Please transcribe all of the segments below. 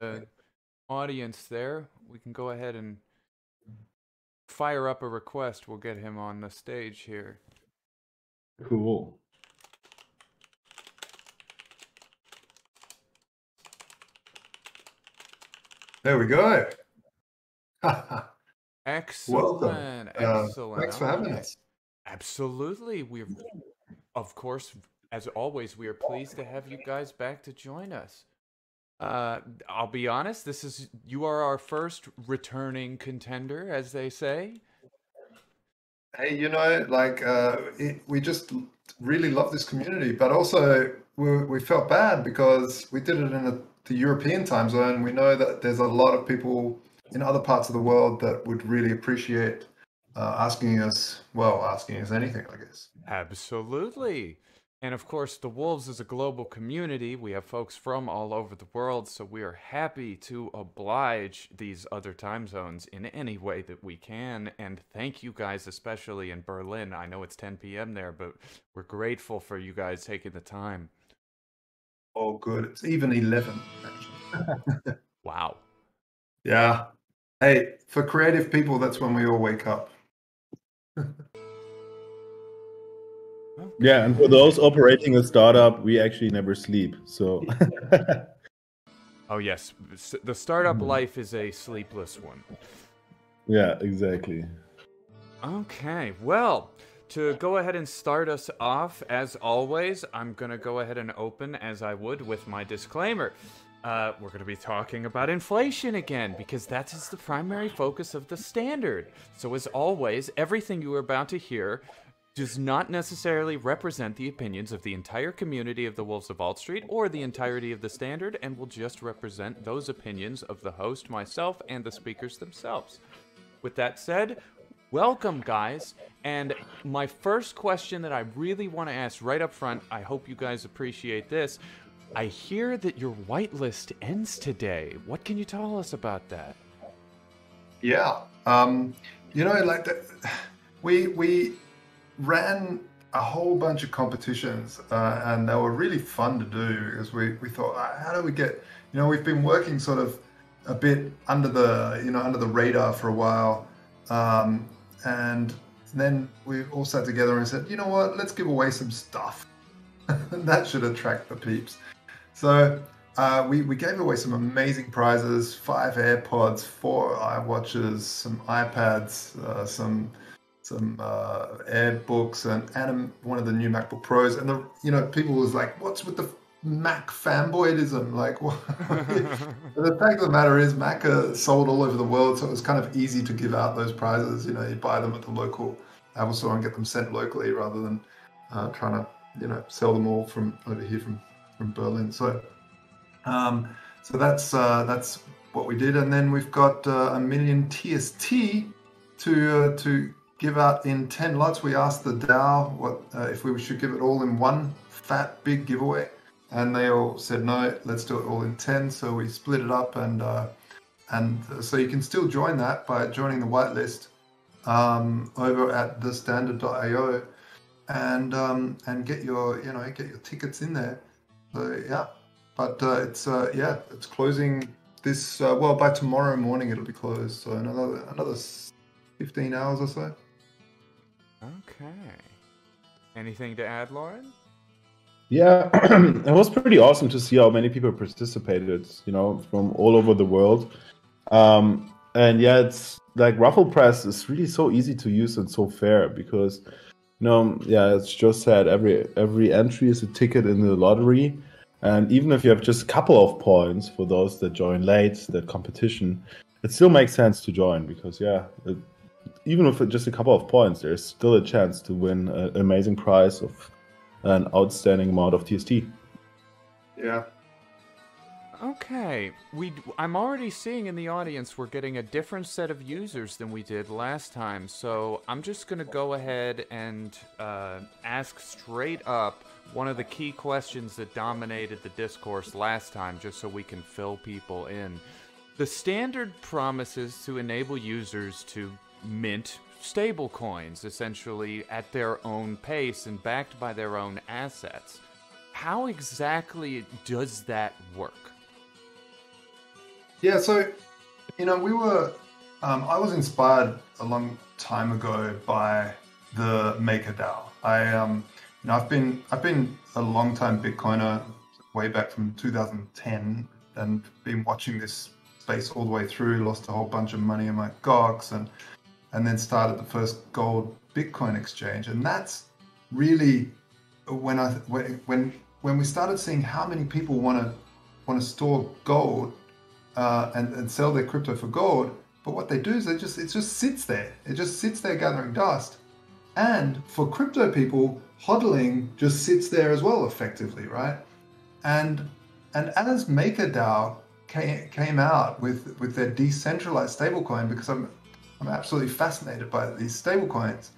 the audience there, we can go ahead and fire up a request. We'll get him on the stage here. Cool. There we go. Excellent. Welcome. Excellent. Thanks for having us. Absolutely. We're, of course, as always, we are pleased to have you guys back to join us. I'll be honest, you are our first returning contender, as they say. Hey, we just really love this community, but also we felt bad because we did it in the European time zone. We know that there's a lot of people in other parts of the world that would really appreciate asking us anything, I guess. Absolutely. And of course, the Wolves is a global community. We have folks from all over the world, so we are happy to oblige these other time zones in any way that we can. And thank you guys, especially in Berlin. I know it's 10 p.m. there, but we're grateful for you guys taking the time. Oh, good. It's even 11, actually. Wow. Yeah. Hey, for creative people, that's when we all wake up. Okay. Yeah, and for those operating a startup, we actually never sleep. So. Oh yes, the startup life is a sleepless one. Yeah, exactly. Okay, well, to go ahead and start us off, as always, I'm going to go ahead and open, as I would, with my disclaimer. We're going to be talking about inflation again, because that is the primary focus of the Standard. So as always, everything you are about to hear does not necessarily represent the opinions of the entire community of the Wolves of Wall Street or the entirety of the Standard, and will just represent those opinions of the host, myself, and the speakers themselves. With that said, welcome, guys. And my first question that I really want to ask right up front, I hope you guys appreciate this. I hear that your whitelist ends today. What can you tell us about that? Yeah. We ran a whole bunch of competitions and they were really fun to do because we thought, how do we get, we've been working sort of a bit under the radar for a while. And then we all sat together and said, you know what, let's give away some stuff. That should attract the peeps. So we gave away some amazing prizes, 5 AirPods, 4 iWatches, some iPads, some AirBooks and one of the new MacBook Pros. And people was like, what's with the Mac fanboyism? Like, what? The fact of the matter is Mac are sold all over the world, so it was kind of easy to give out those prizes. You buy them at the local Apple store and get them sent locally rather than trying to sell them all from over here from Berlin. So that's what we did. And then we've got 1 million TST to give out in 10 lots. We asked the DAO if we should give it all in one fat big giveaway, and they all said no, let's do it all in 10. So we split it up, and so you can still join that by joining the whitelist over at TheStandard.io and get your tickets in there. So yeah, but it's closing this by tomorrow morning it'll be closed. So another 15 hours or so. Okay. Anything to add, Lauren? Yeah, it was pretty awesome to see how many people participated, from all over the world. And yeah, it's like Ruffle Press is really so easy to use and so fair because, as Joe said, every entry is a ticket in the lottery. And even if you have just a couple of points for those that join late, that competition, it still makes sense to join because, even with just a couple of points, there's still a chance to win an amazing prize of an outstanding amount of TST. Yeah. Okay. I'm already seeing in the audience we're getting a different set of users than we did last time. So I'm just going to go ahead and ask straight up one of the key questions that dominated the discourse last time, just so we can fill people in. The Standard promises to enable users to mint stable coins, essentially at their own pace and backed by their own assets. How exactly does that work? Yeah, so we were. I was inspired a long time ago by the MakerDAO. I've been a long time Bitcoiner, way back from 2010, and been watching this space all the way through. Lost a whole bunch of money in my gox, and then started the first gold Bitcoin exchange, and that's really when we started seeing how many people want to store gold and sell their crypto for gold. But what they do is it just sits there. It just sits there gathering dust. And for crypto people, hodling just sits there as well, effectively, right? And as MakerDAO came out with their decentralized stablecoin, because I'm absolutely fascinated by these stablecoins,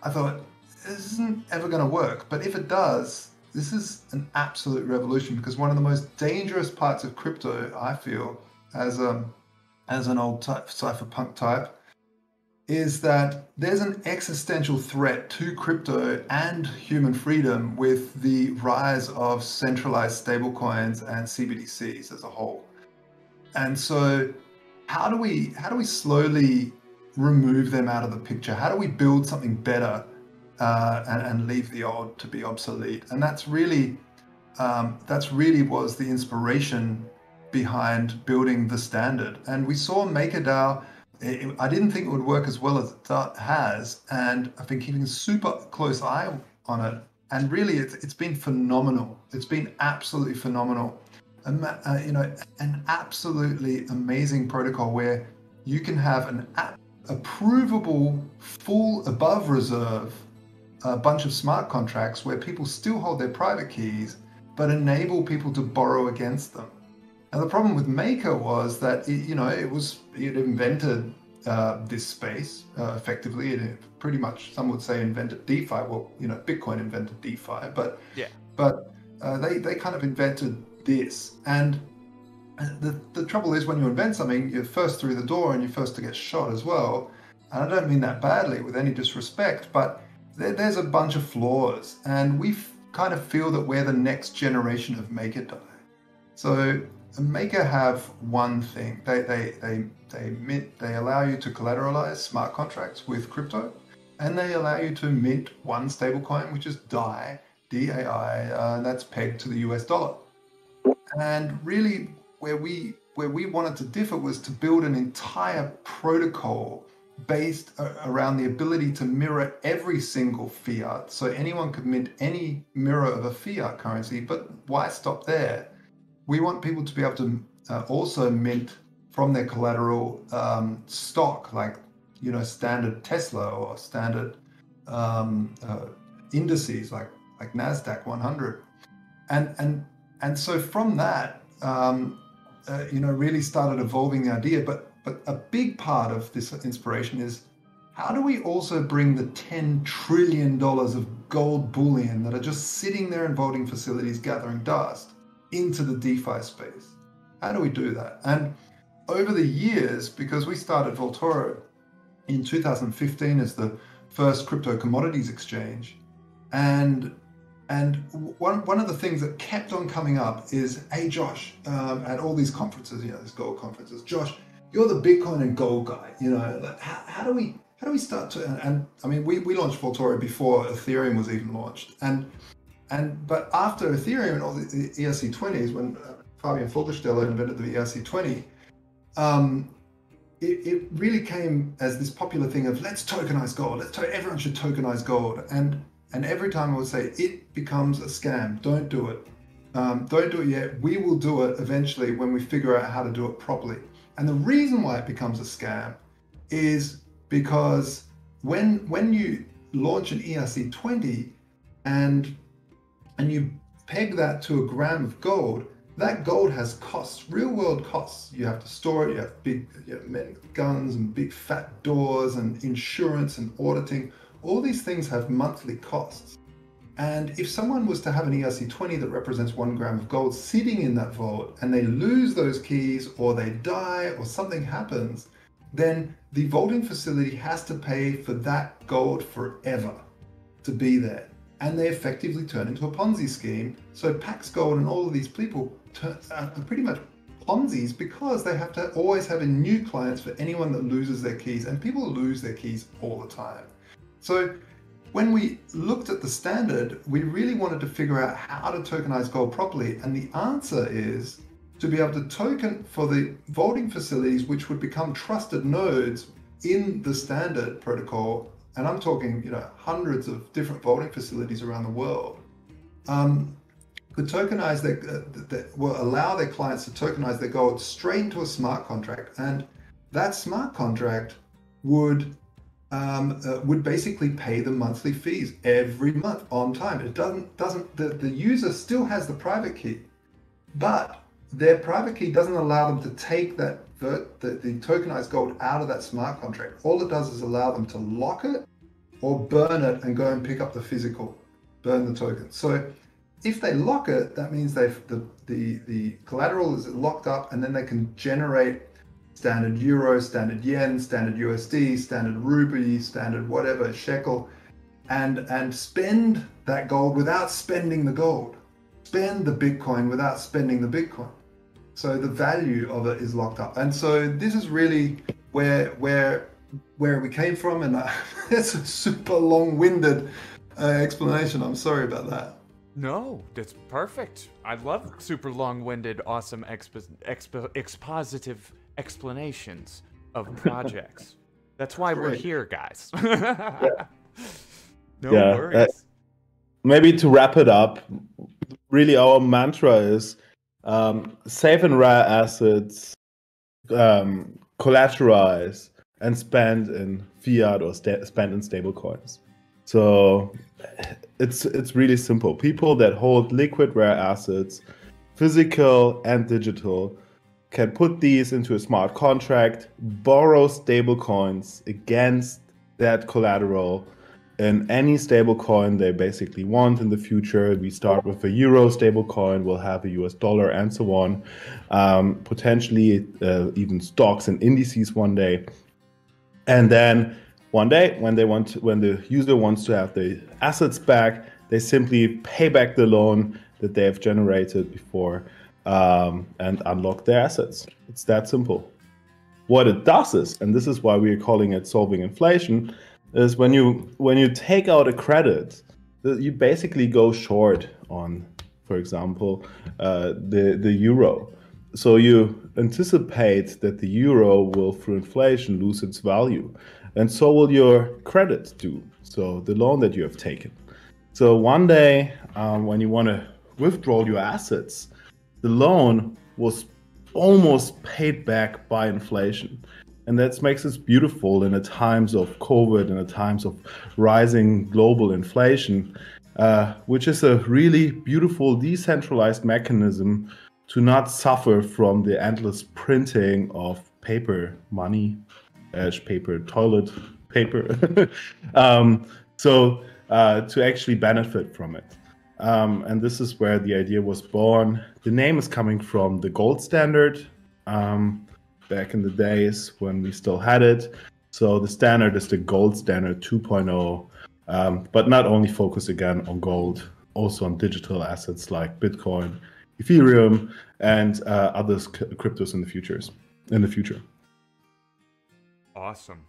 I thought this isn't ever going to work. But if it does, this is an absolute revolution, because one of the most dangerous parts of crypto, I feel, as an old cypherpunk type, is that there's an existential threat to crypto and human freedom with the rise of centralized stablecoins and CBDCs as a whole. And so how do we slowly remove them out of the picture? How do we build something better and leave the old to be obsolete? And that's really was the inspiration behind building TheStandard. And we saw MakerDAO. I didn't think it would work as well as it has, and I've been keeping a super close eye on it. And really, it's been phenomenal. It's been absolutely phenomenal. An absolutely amazing protocol where you can have an approvable, full above reserve, a bunch of smart contracts where people still hold their private keys, but enable people to borrow against them. Now, the problem with Maker was that it invented this space effectively. It pretty much, some would say, invented DeFi. Well, Bitcoin invented DeFi, but they kind of invented this. And the trouble is, when you invent something, you're first through the door and you're first to get shot as well. And I don't mean that badly, with any disrespect, but there's a bunch of flaws, and we kind of feel that we're the next generation of MakerDAO. So Maker have one thing. They allow you to collateralize smart contracts with crypto, and they allow you to mint one stablecoin, which is DAI, D-A-I, that's pegged to the US dollar. And really, where we wanted to differ was to build an entire protocol based around the ability to mirror every single fiat. So anyone could mint any mirror of a fiat currency, but why stop there? We want people to be able to also mint from their collateral stock, like standard Tesla or standard indices like NASDAQ 100, and so from that, really started evolving the idea. But a big part of this inspiration is, how do we also bring the $10 trillion of gold bullion that are just sitting there in voting facilities gathering dust into the DeFi space? How do we do that? And over the years, because we started Vaultoro in 2015 as the first crypto commodities exchange, and one of the things that kept on coming up is, hey Josh, at all these conferences, these gold conferences, Josh, you're the Bitcoin and gold guy. How do we start to? And I mean, we launched Vaultoro before Ethereum was even launched, but after Ethereum and all the ERC20s, when Fabian Vogelsteller invented the ERC20, it really came as this popular thing of, let's tokenize gold. Everyone should tokenize gold. And every time I would say, it becomes a scam. Don't do it. Don't do it yet. We will do it eventually when we figure out how to do it properly. And the reason why it becomes a scam is because when you launch an ERC20 and you peg that to a gram of gold, that gold has costs, real world costs. You have to store it, you have men with guns and big fat doors and insurance and auditing. All these things have monthly costs. And if someone was to have an ERC20 that represents 1 gram of gold sitting in that vault, and they lose those keys, or they die, or something happens, then the vaulting facility has to pay for that gold forever to be there. And they effectively turn into a Ponzi scheme. So Pax Gold and all of these people are pretty much Ponzi's because they have to always have a new clients for anyone that loses their keys, and people lose their keys all the time. So when we looked at the standard, we really wanted to figure out how to tokenize gold properly. And the answer is to be able to token for the vaulting facilities, which would become trusted nodes in the standard protocol. And I'm talking, hundreds of different vaulting facilities around the world. Could tokenize will allow their clients to tokenize their gold straight into a smart contract. And that smart contract would basically pay the monthly fees every month on time. It the user still has the private key, but their private key doesn't allow them to take the tokenized gold out of that smart contract. All it does is allow them to lock it or burn it and go and pick up the physical, burn the token. So if they lock it, that means the collateral is locked up, and then they can generate standard euro, standard yen, standard USD, standard rupee, standard whatever, shekel, and spend that gold without spending the gold. Spend the Bitcoin without spending the Bitcoin. So the value of it is locked up. And so this is really where we came from, and it's a super long-winded explanation. I'm sorry about that. No, that's perfect. I love super long-winded, awesome expositive explanations of projects. That's why we're here, guys. No worries. Maybe to wrap it up, really our mantra is save and rare assets, collateralize, and spend in fiat or spend in stable coins. So it's really simple. People that hold liquid rare assets, physical and digital, can put these into a smart contract, borrow stable coins against that collateral in any stable coin they basically want in the future. We start with a euro stable coin, we'll have a US dollar, and so on. Potentially even stocks and indices one day. And then one day, when the user wants to have the assets back, they simply pay back the loan that they have generated before and unlock their assets. It's that simple. What it does is, and this is why we are calling it solving inflation, is when you take out a credit, you basically go short on, for example, the euro. So you anticipate that the euro will, through inflation, lose its value. And so will your credit do, so the loan that you have taken. So one day, when you want to withdraw your assets, the loan was almost paid back by inflation. And that makes it beautiful in the times of COVID and the times of rising global inflation, which is a really beautiful decentralized mechanism to not suffer from the endless printing of paper money, paper toilet paper. So to actually benefit from it. And this is where the idea was born. The name is coming from the gold standard back in the days when we still had it. So the standard is the gold standard 2.0, but not only focus again on gold, also on digital assets like Bitcoin, Ethereum, and other cryptos in the future. Awesome.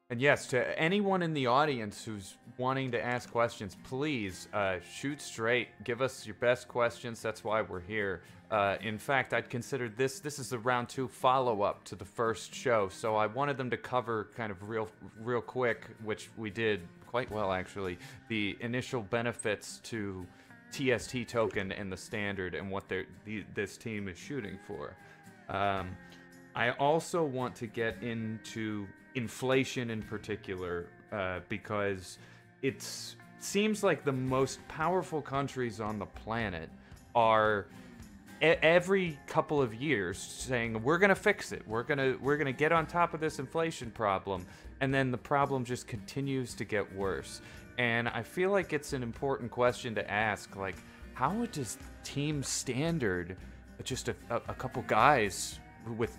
And yes, to anyone in the audience who's wanting to ask questions, please shoot straight. Give us your best questions. That's why we're here. In fact, I'd consider this is the round 2 follow-up to the first show. So I wanted them to cover kind of real quick, which we did quite well actually, the initial benefits to TST token and the standard and what this team is shooting for. I also want to get into inflation in particular, because it seems like the most powerful countries on the planet are every couple of years saying we're gonna fix it, we're gonna get on top of this inflation problem, and then the problem just continues to get worse. And I feel like it's an important question to ask, like, how does Team Standard, just a couple guys with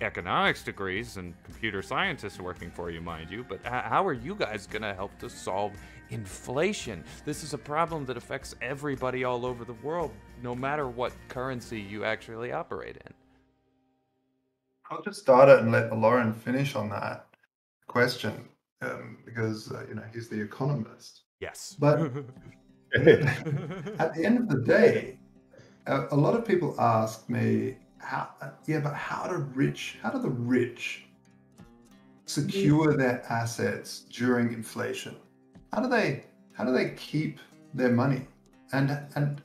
economics degrees and computer scientists working for you, mind you, but how are you guys gonna help to solve inflation? This is a problem that affects everybody all over the world, no matter what currency you actually operate in. I'll just start it and let Lauren finish on that question, because he's the economist. Yes. But at the end of the day, a lot of people ask me, how do the rich secure their assets during inflation? How do they keep their money? And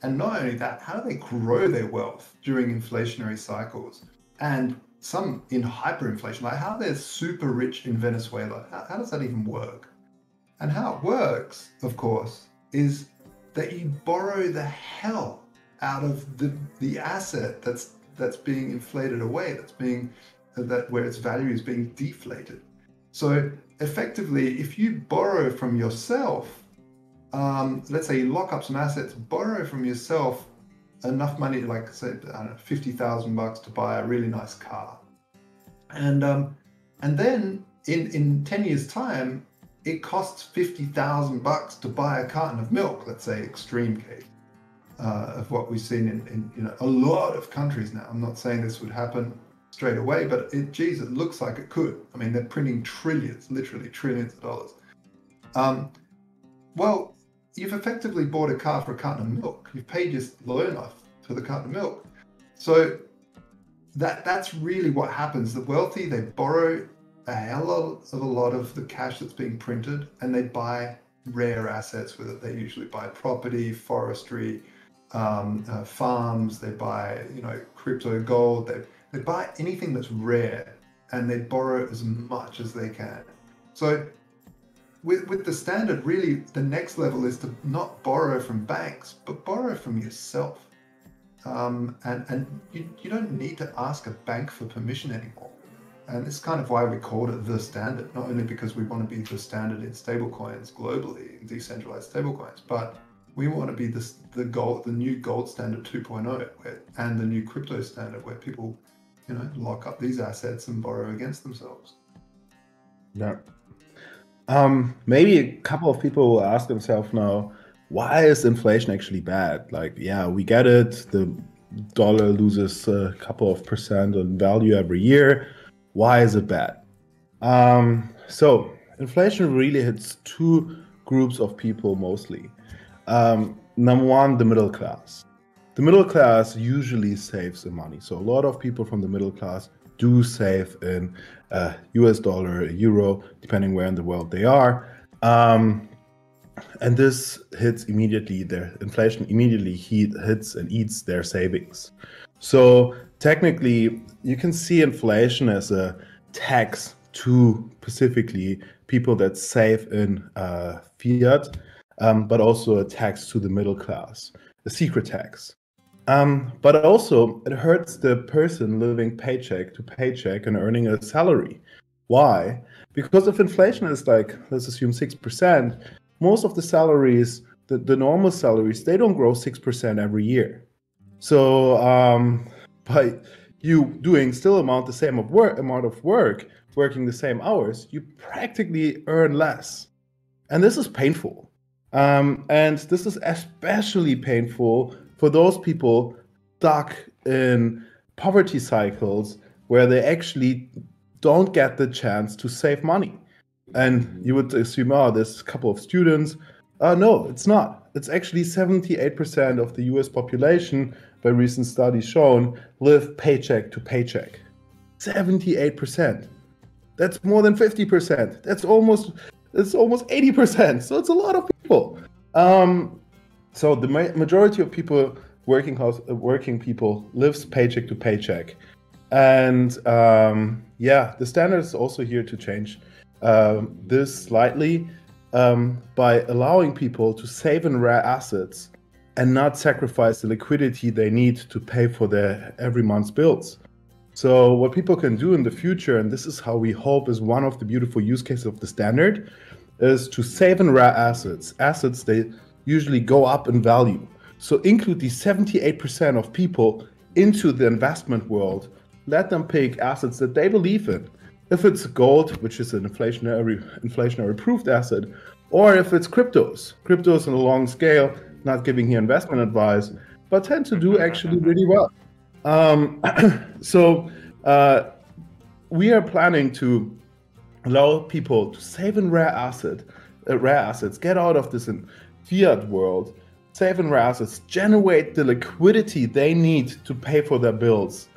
not only that, how do they grow their wealth during inflationary cycles? And some in hyperinflation, like how they're super rich in Venezuela. How does that even work? And how it works, of course, is that you borrow the hell out of the asset that's being inflated away, where its value is being deflated. So effectively, if you borrow from yourself, let's say you lock up some assets, borrow from yourself enough money, like say, I don't know, $50,000 to buy a really nice car, and then in 10 years' time, it costs $50,000 to buy a carton of milk. Let's say extreme case of what we've seen in a lot of countries now. I'm not saying this would happen straight away, but it looks like it could. I mean, they're printing trillions, literally trillions of dollars. Well, you've effectively bought a car for a carton of milk. You've paid your loan off for the carton of milk. So that's really what happens. The wealthy, they borrow a hell of a lot of the cash that's being printed, and they buy rare assets with it. They usually buy property, forestry, farms. They buy, crypto, gold. They buy anything that's rare, and they borrow as much as they can. So with the standard, really, the next level is to not borrow from banks, but borrow from yourself. And you don't need to ask a bank for permission anymore. And it's kind of why we called it the standard, not only because we want to be the standard in stablecoins globally, in decentralized stablecoins, but we want to be the new gold standard 2.0, and the new crypto standard, where people, lock up these assets and borrow against themselves. Yeah. Maybe a couple of people will ask themselves now, why is inflation actually bad? Like, yeah, we get it. The dollar loses a couple of % on value every year. Why is it bad? So inflation really hits two groups of people mostly. Number one, the middle class. The middle class usually saves the money. So a lot of people from the middle class do save in US dollar, euro, depending where in the world they are. And this hits immediately, their inflation immediately hits and eats their savings. So technically, you can see inflation as a tax to specifically people that save in fiat, but also a tax to the middle class, a secret tax. But also it hurts the person living paycheck to paycheck and earning a salary. Why? Because if inflation is like, let's assume 6%, most of the salaries, the normal salaries, they don't grow 6% every year. So by you doing still the same amount of work, working the same hours, you practically earn less. And this is painful. And this is especially painful for those people stuck in poverty cycles where they actually don't get the chance to save money. And you would assume, there's a couple of students. No, it's not. It's actually 78% of the US population, by recent studies shown, live paycheck to paycheck. 78%. That's more than 50%. That's almost 80%. So it's a lot of people. So the majority of people, working people, lives paycheck to paycheck. And the standard is also here to change this slightly by allowing people to save in rare assets and not sacrifice the liquidity they need to pay for their every month's bills. So what people can do in the future, and this is how we hope is one of the beautiful use cases of the standard, is to save in rare assets. Assets, they usually go up in value. So include these 78% of people into the investment world. Let them pick assets that they believe in. If it's gold, which is an inflationary proofed asset, or if it's cryptos on a long scale, not giving here investment advice, but tend to do actually really well. So we are planning to allow people to save in rare assets, get out of this in fiat world, save in rare assets, generate the liquidity they need to pay for their bills,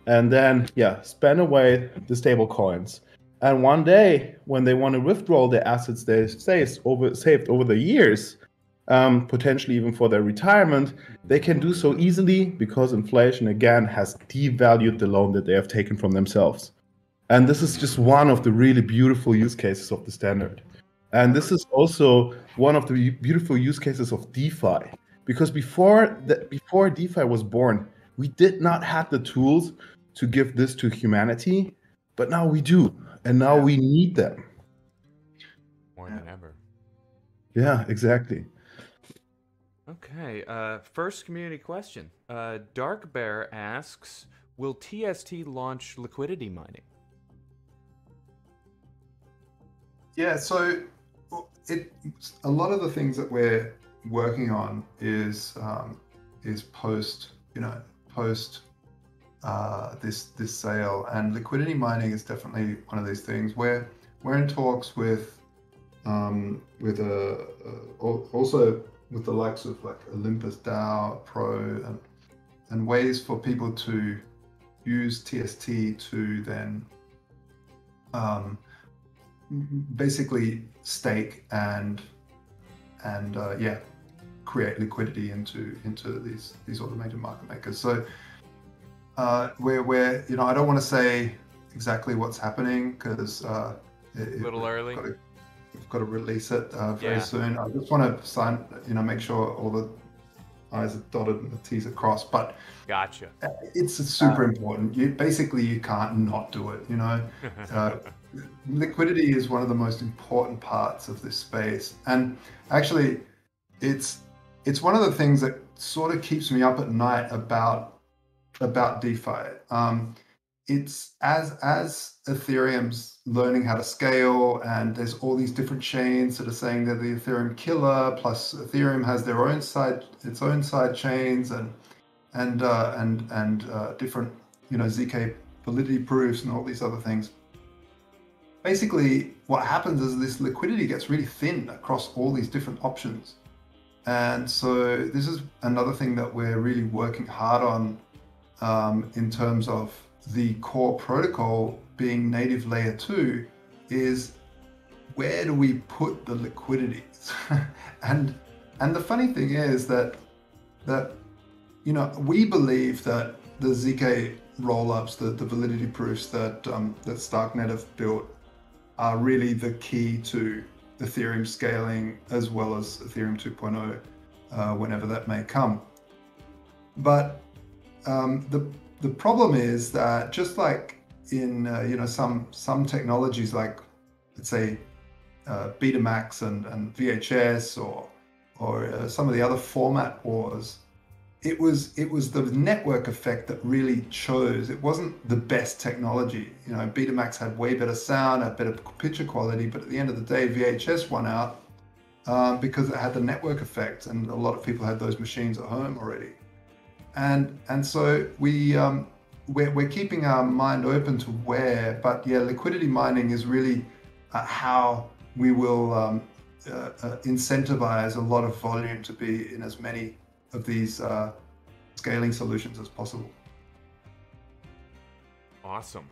and then spend away the stable coins. And one day, when they want to withdraw the assets they saved over the years, potentially even for their retirement, they can do so easily because inflation again has devalued the loan that they have taken from themselves. And this is just one of the really beautiful use cases of the standard. And this is also one of the beautiful use cases of DeFi, because before DeFi was born, we did not have the tools to give this to humanity, but now we do, and now we need them. More than ever. Yeah, exactly. Okay, first community question. Dark Bear asks, will TST launch liquidity mining? Yeah, so a lot of the things that we're working on is post this sale, and liquidity mining is definitely one of these things where we're in talks with also with the likes of like Olympus DAO Pro and ways for people to use TST to then basically stake and create liquidity into these automated market makers. So where I don't want to say exactly what's happening because a little early. We've got to release it very soon. I just want to make sure all the I's are dotted and the T's are crossed. But gotcha. It's super important. You can't not do it. Liquidity is one of the most important parts of this space, and actually, it's one of the things that sort of keeps me up at night about DeFi. It's as Ethereum's learning how to scale, and there's all these different chains that are saying they're the Ethereum killer. Plus, Ethereum has its own side chains, and different ZK validity proofs and all these other things. Basically, what happens is this liquidity gets really thin across all these different options, and so this is another thing that we're really working hard on in terms of the core protocol being native layer 2 is where do we put the liquidity? and the funny thing is that we believe that the ZK rollups, the validity proofs that Starknet have built are really the key to Ethereum scaling as well as Ethereum 2.0 whenever that may come. But the problem is that just like in some technologies like, let's say, Betamax and VHS or some of the other format wars, it was the network effect that really chose. It wasn't the best technology. Betamax had way better sound, had better picture quality, but at the end of the day, VHS won out because it had the network effect, and a lot of people had those machines at home already. And so we're keeping our mind open to where, but liquidity mining is really how we will incentivize a lot of volume to be in as many of these scaling solutions as possible. Awesome.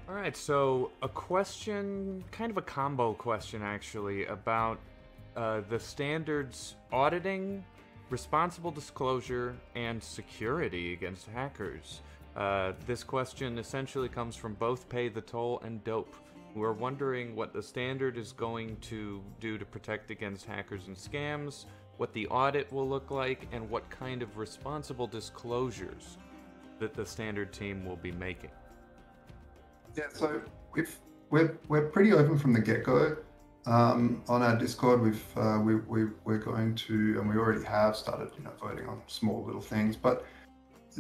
All right, so a question, kind of a combo question actually, about the standards auditing, responsible disclosure, and security against hackers. This question essentially comes from both Pay the Toll and Dope, who are wondering what the standard is going to do to protect against hackers and scams, what the audit will look like, and what kind of responsible disclosures that the standard team will be making. Yeah, so we're pretty open from the get-go. On our Discord, we're going to, and we already have started, voting on small little things. But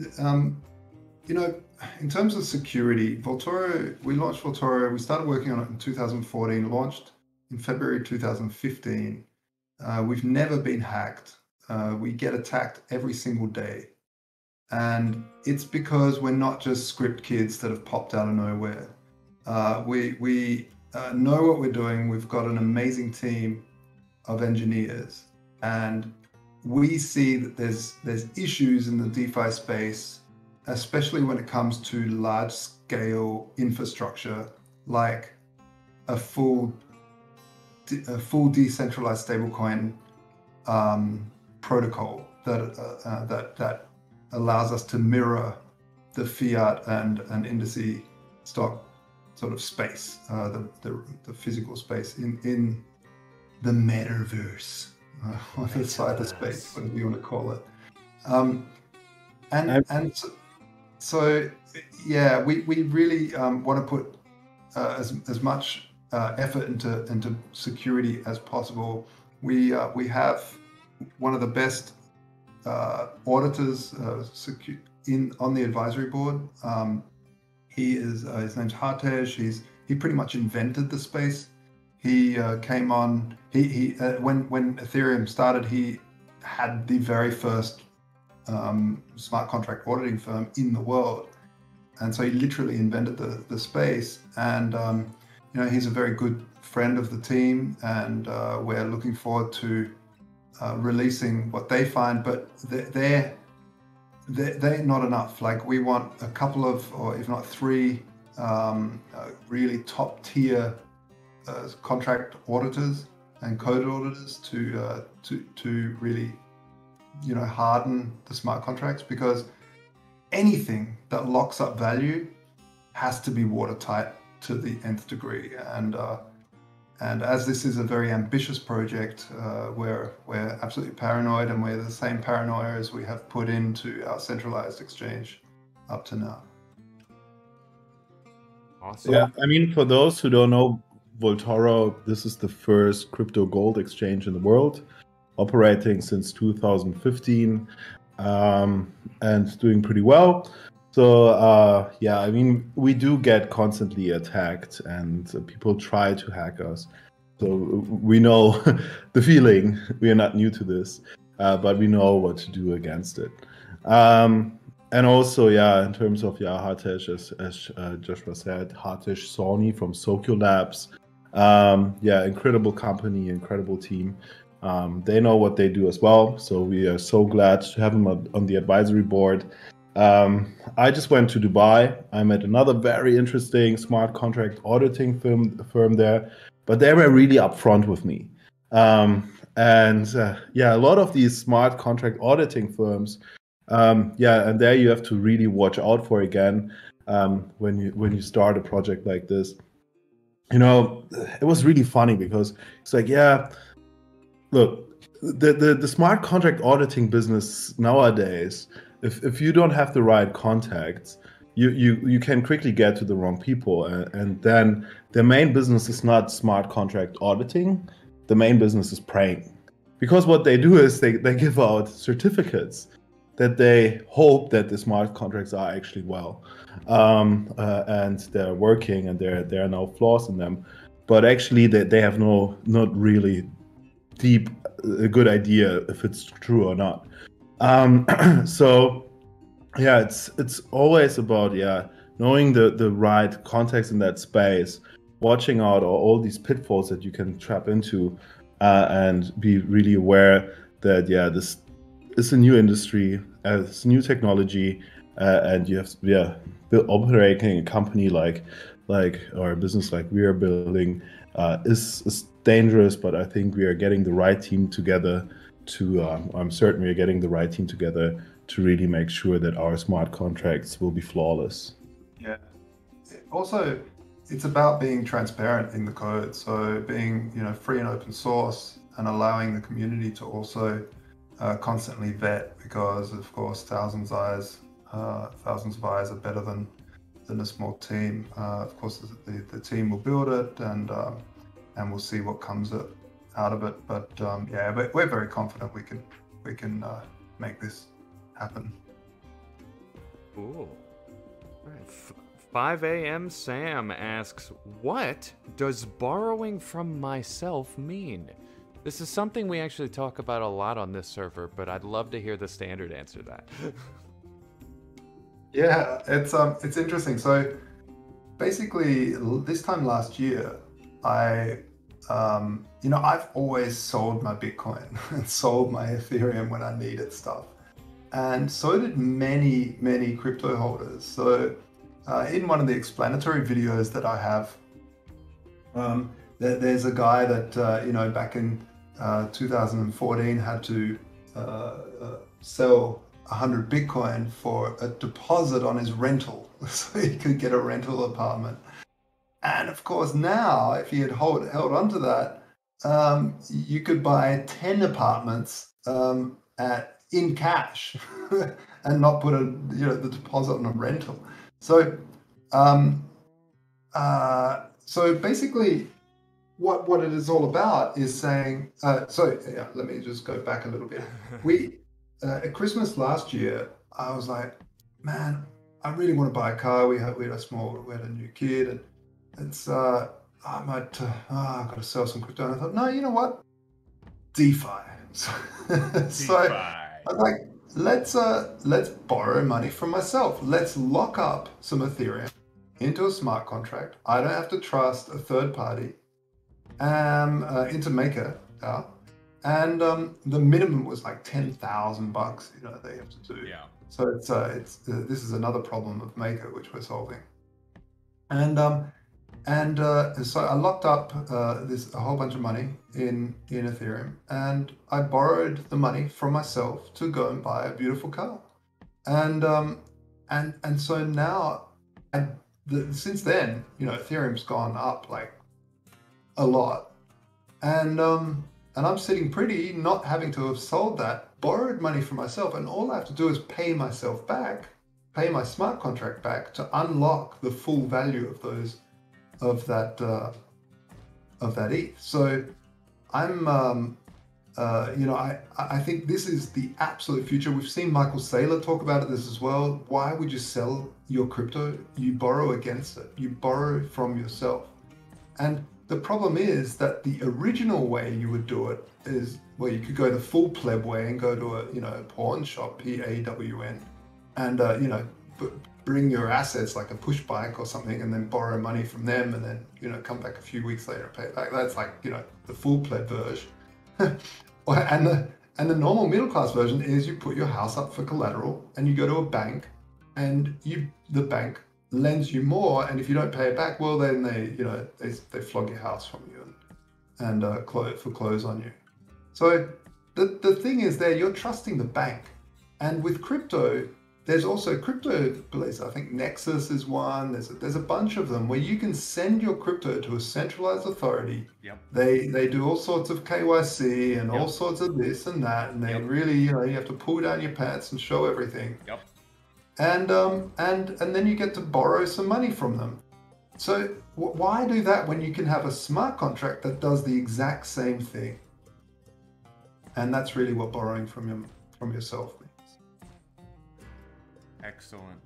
in terms of security, we launched Vaultoro. We started working on it in 2014, launched in February 2015. We've never been hacked. We get attacked every single day. And it's because we're not just script kids that have popped out of nowhere. We know what we're doing. We've got an amazing team of engineers, and we see that there's issues in the DeFi space, especially when it comes to large scale infrastructure, like a full decentralized stablecoin protocol that allows us to mirror the fiat and indice stock sort of space, the physical space in the metaverse, or the cyberspace, whatever you want to call it. So yeah, we really want to put as much effort into security as possible. We have one of the best auditors on the advisory board. His name's Hartesh. He pretty much invented the space. He came on. When Ethereum started, he had the very first smart contract auditing firm in the world, and so he literally invented the space. And he's a very good friend of the team, and we're looking forward to releasing what they find. But they're not enough. Like, we want a couple of, or if not three, really top tier contract auditors and code auditors to really harden the smart contracts, because anything that locks up value has to be watertight to the nth degree. And as this is a very ambitious project, we're absolutely paranoid, and we're the same paranoia as we have put into our centralized exchange up to now. Awesome. Yeah, I mean, for those who don't know, Voltoro, this is the first crypto gold exchange in the world, operating since 2015, and doing pretty well. So yeah, I mean, we do get constantly attacked, and people try to hack us. So we know the feeling. We are not new to this, but we know what to do against it. And also, yeah, in terms of Hartesh, as Joshua said, Hartesh Sawhney from Sokyo Labs. Yeah, incredible company, incredible team. They know what they do as well. So we are so glad to have them on the advisory board. I just went to Dubai. I met another very interesting smart contract auditing firm there, but they were really upfront with me. Yeah, a lot of these smart contract auditing firms, yeah, and there you have to really watch out for again when you start a project like this. It was really funny because it's like, yeah, look, the smart contract auditing business nowadays, if you don't have the right contacts, you can quickly get to the wrong people, and then the main business is not smart contract auditing. The main business is praying, because what they do is they give out certificates that they hope that the smart contracts are actually well, and they're working, and there are no flaws in them, but actually they have not really deep a good idea if it's true or not. So yeah, it's always about knowing the right context in that space, watching out all these pitfalls that you can trap into, and be really aware that this is a new industry, it's new technology, and you have to operating a company like or a business like we are building is dangerous. But I think we are getting the right team together I'm certain we are getting the right team together to really make sure that our smart contracts will be flawless. Yeah. Also, it's about being transparent in the code. So being, free and open source, and allowing the community to also constantly vet, because of course thousands of eyes are better than a small team. Of course, the team will build it, and we'll see what comes out of it. But but we're very confident we can make this happen. Cool. All right. 5 a.m. Sam asks, what does borrowing from myself mean? This is something we actually talk about a lot on this server, but I'd love to hear the standard answer that. Yeah, it's interesting. So basically, this time last year, I've always sold my Bitcoin and sold my Ethereum when I needed stuff. And so did many, many crypto holders. So in one of the explanatory videos that I have, there's a guy that, back in 2014 had to sell 100 Bitcoin for a deposit on his rental so he could get a rental apartment. And of course, now, if he had held on to that, you could buy 10 apartments in cash and not put the deposit on a rental. So, so basically, what it is all about is saying. Let me just go back a little bit. At Christmas last year, I was like, man, I really want to buy a car. We had a new kid, and it's I've got to sell some crypto. And I thought, no, you know what? DeFi. So I was like, let's borrow money from myself. Let's lock up some Ethereum into a smart contract. I don't have to trust a third party. Into MakerDAO. And the minimum was like $10,000. They have to do. Yeah. So this is another problem of Maker which we're solving. And so I locked up a whole bunch of money in Ethereum, and I borrowed the money from myself to go and buy a beautiful car. And so now, since then, Ethereum's gone up like a lot, and I'm sitting pretty, not having to have sold that, borrowed money from myself, and all I have to do is pay myself back, pay my smart contract back to unlock the full value of that ETH. So I'm I think this is the absolute future. We've seen Michael Saylor talk about this as well. Why would you sell your crypto? You borrow against it. You borrow from yourself. And the problem is that the original way you would do it is, well, you could go the full pleb way and go to a pawn shop, PAWN, and bring your assets like a push bike or something, and then borrow money from them, and then come back a few weeks later and pay it back. That's like the full pleb version. and the normal middle class version is you put your house up for collateral and you go to a bank, and the bank lends you more, and if you don't pay it back, well, then they flog your house from you and foreclose on you. So the thing is there, you're trusting the bank. And with crypto, there's also crypto police. I think Nexus is one. There's a bunch of them where you can send your crypto to a centralized authority. Yep. They do all sorts of KYC and all sorts of this and that, and they really you have to pull down your pants and show everything. Yep. And then you get to borrow some money from them. So why do that when you can have a smart contract that does the exact same thing? And that's really what borrowing from yourself means. Excellent.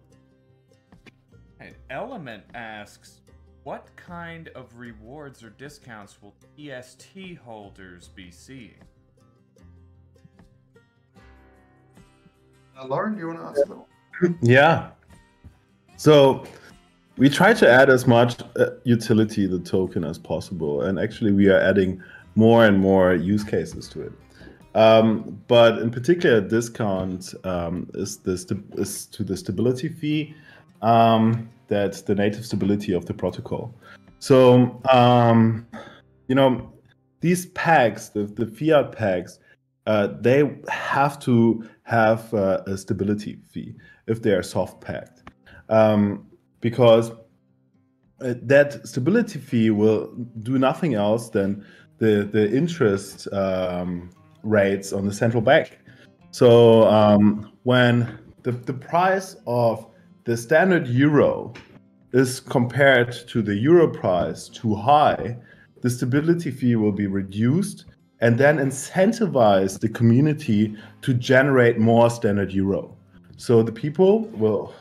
And Element asks, what kind of rewards or discounts will TST holders be seeing? Lauren, do you want to answer that one? Yeah. So we try to add as much utility to the token as possible, and actually we are adding more and more use cases to it. But in particular, discount is to the stability fee. That's the native stability of the protocol. So these pegs, the fiat pegs, they have to have a stability fee if they are soft pegged, because that stability fee will do nothing else than the interest rates on the central bank. So when the price of the standard euro is compared to the euro price too high, the stability fee will be reduced and then incentivize the community to generate more standard euro. So the people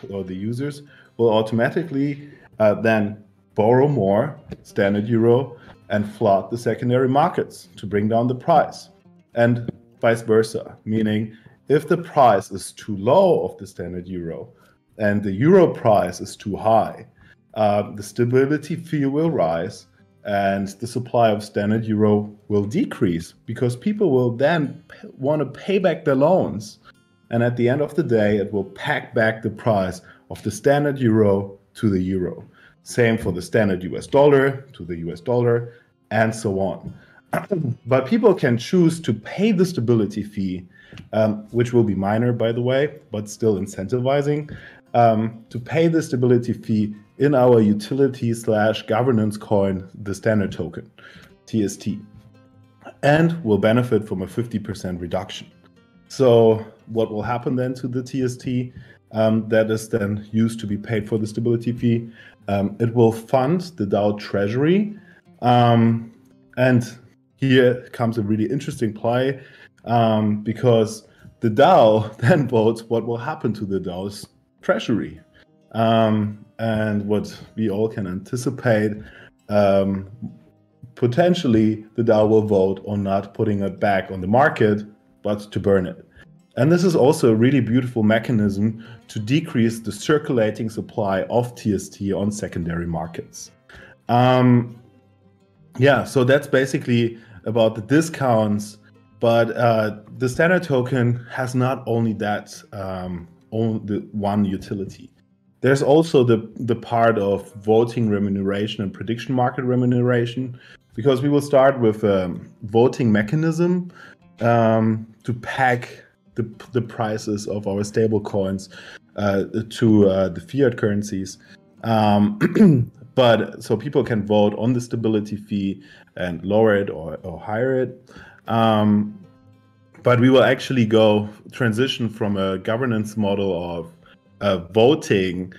or the users will automatically then borrow more standard euro and flood the secondary markets to bring down the price. And vice versa, meaning if the price is too low of the standard euro, and the euro price is too high, the stability fee will rise and the supply of standard euro will decrease because people will then want to pay back their loans. And at the end of the day, it will pack back the price of the standard euro to the euro. Same for the standard US dollar to the US dollar, and so on. But people can choose to pay the stability fee, which will be minor, by the way, but still incentivizing, to pay the stability fee in our utility/governance coin, the standard token, TST, and will benefit from a 50% reduction. So what will happen then to the TST that is then used to be paid for the stability fee? It will fund the DAO treasury. And here comes a really interesting play because the DAO then votes what will happen to the DAO's treasury. And what we all can anticipate, potentially the DAO will vote on not putting it back on the market, but to burn it. And this is also a really beautiful mechanism to decrease the circulating supply of TST on secondary markets. Yeah, so that's basically about the discounts, but the standard token has not only that the one utility. There's also the part of voting remuneration and prediction market remuneration, because we will start with a voting mechanism to pack the prices of our stable coins to the fiat currencies. But so people can vote on the stability fee and lower it or higher it. But we will actually transition from a governance model of voting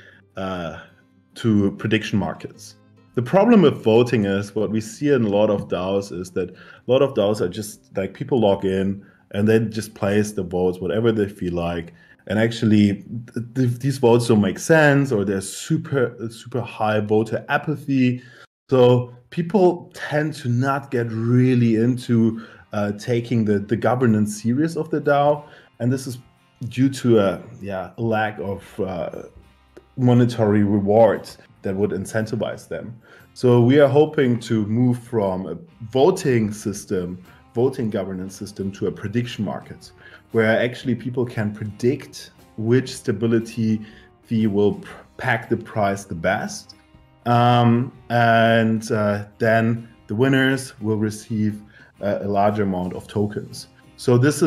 to prediction markets. The problem with voting is what we see in a lot of DAOs is that a lot of DAOs are just like people log in and they just place the votes, whatever they feel like. And actually, these votes don't make sense, or there's super high voter apathy. So people tend to not get really into taking the governance serious of the DAO. And this is due to a lack of monetary rewards that would incentivize them. So we are hoping to move from a voting governance system to a prediction market, where actually people can predict which stability fee will pack the price the best. And then the winners will receive a larger amount of tokens. So this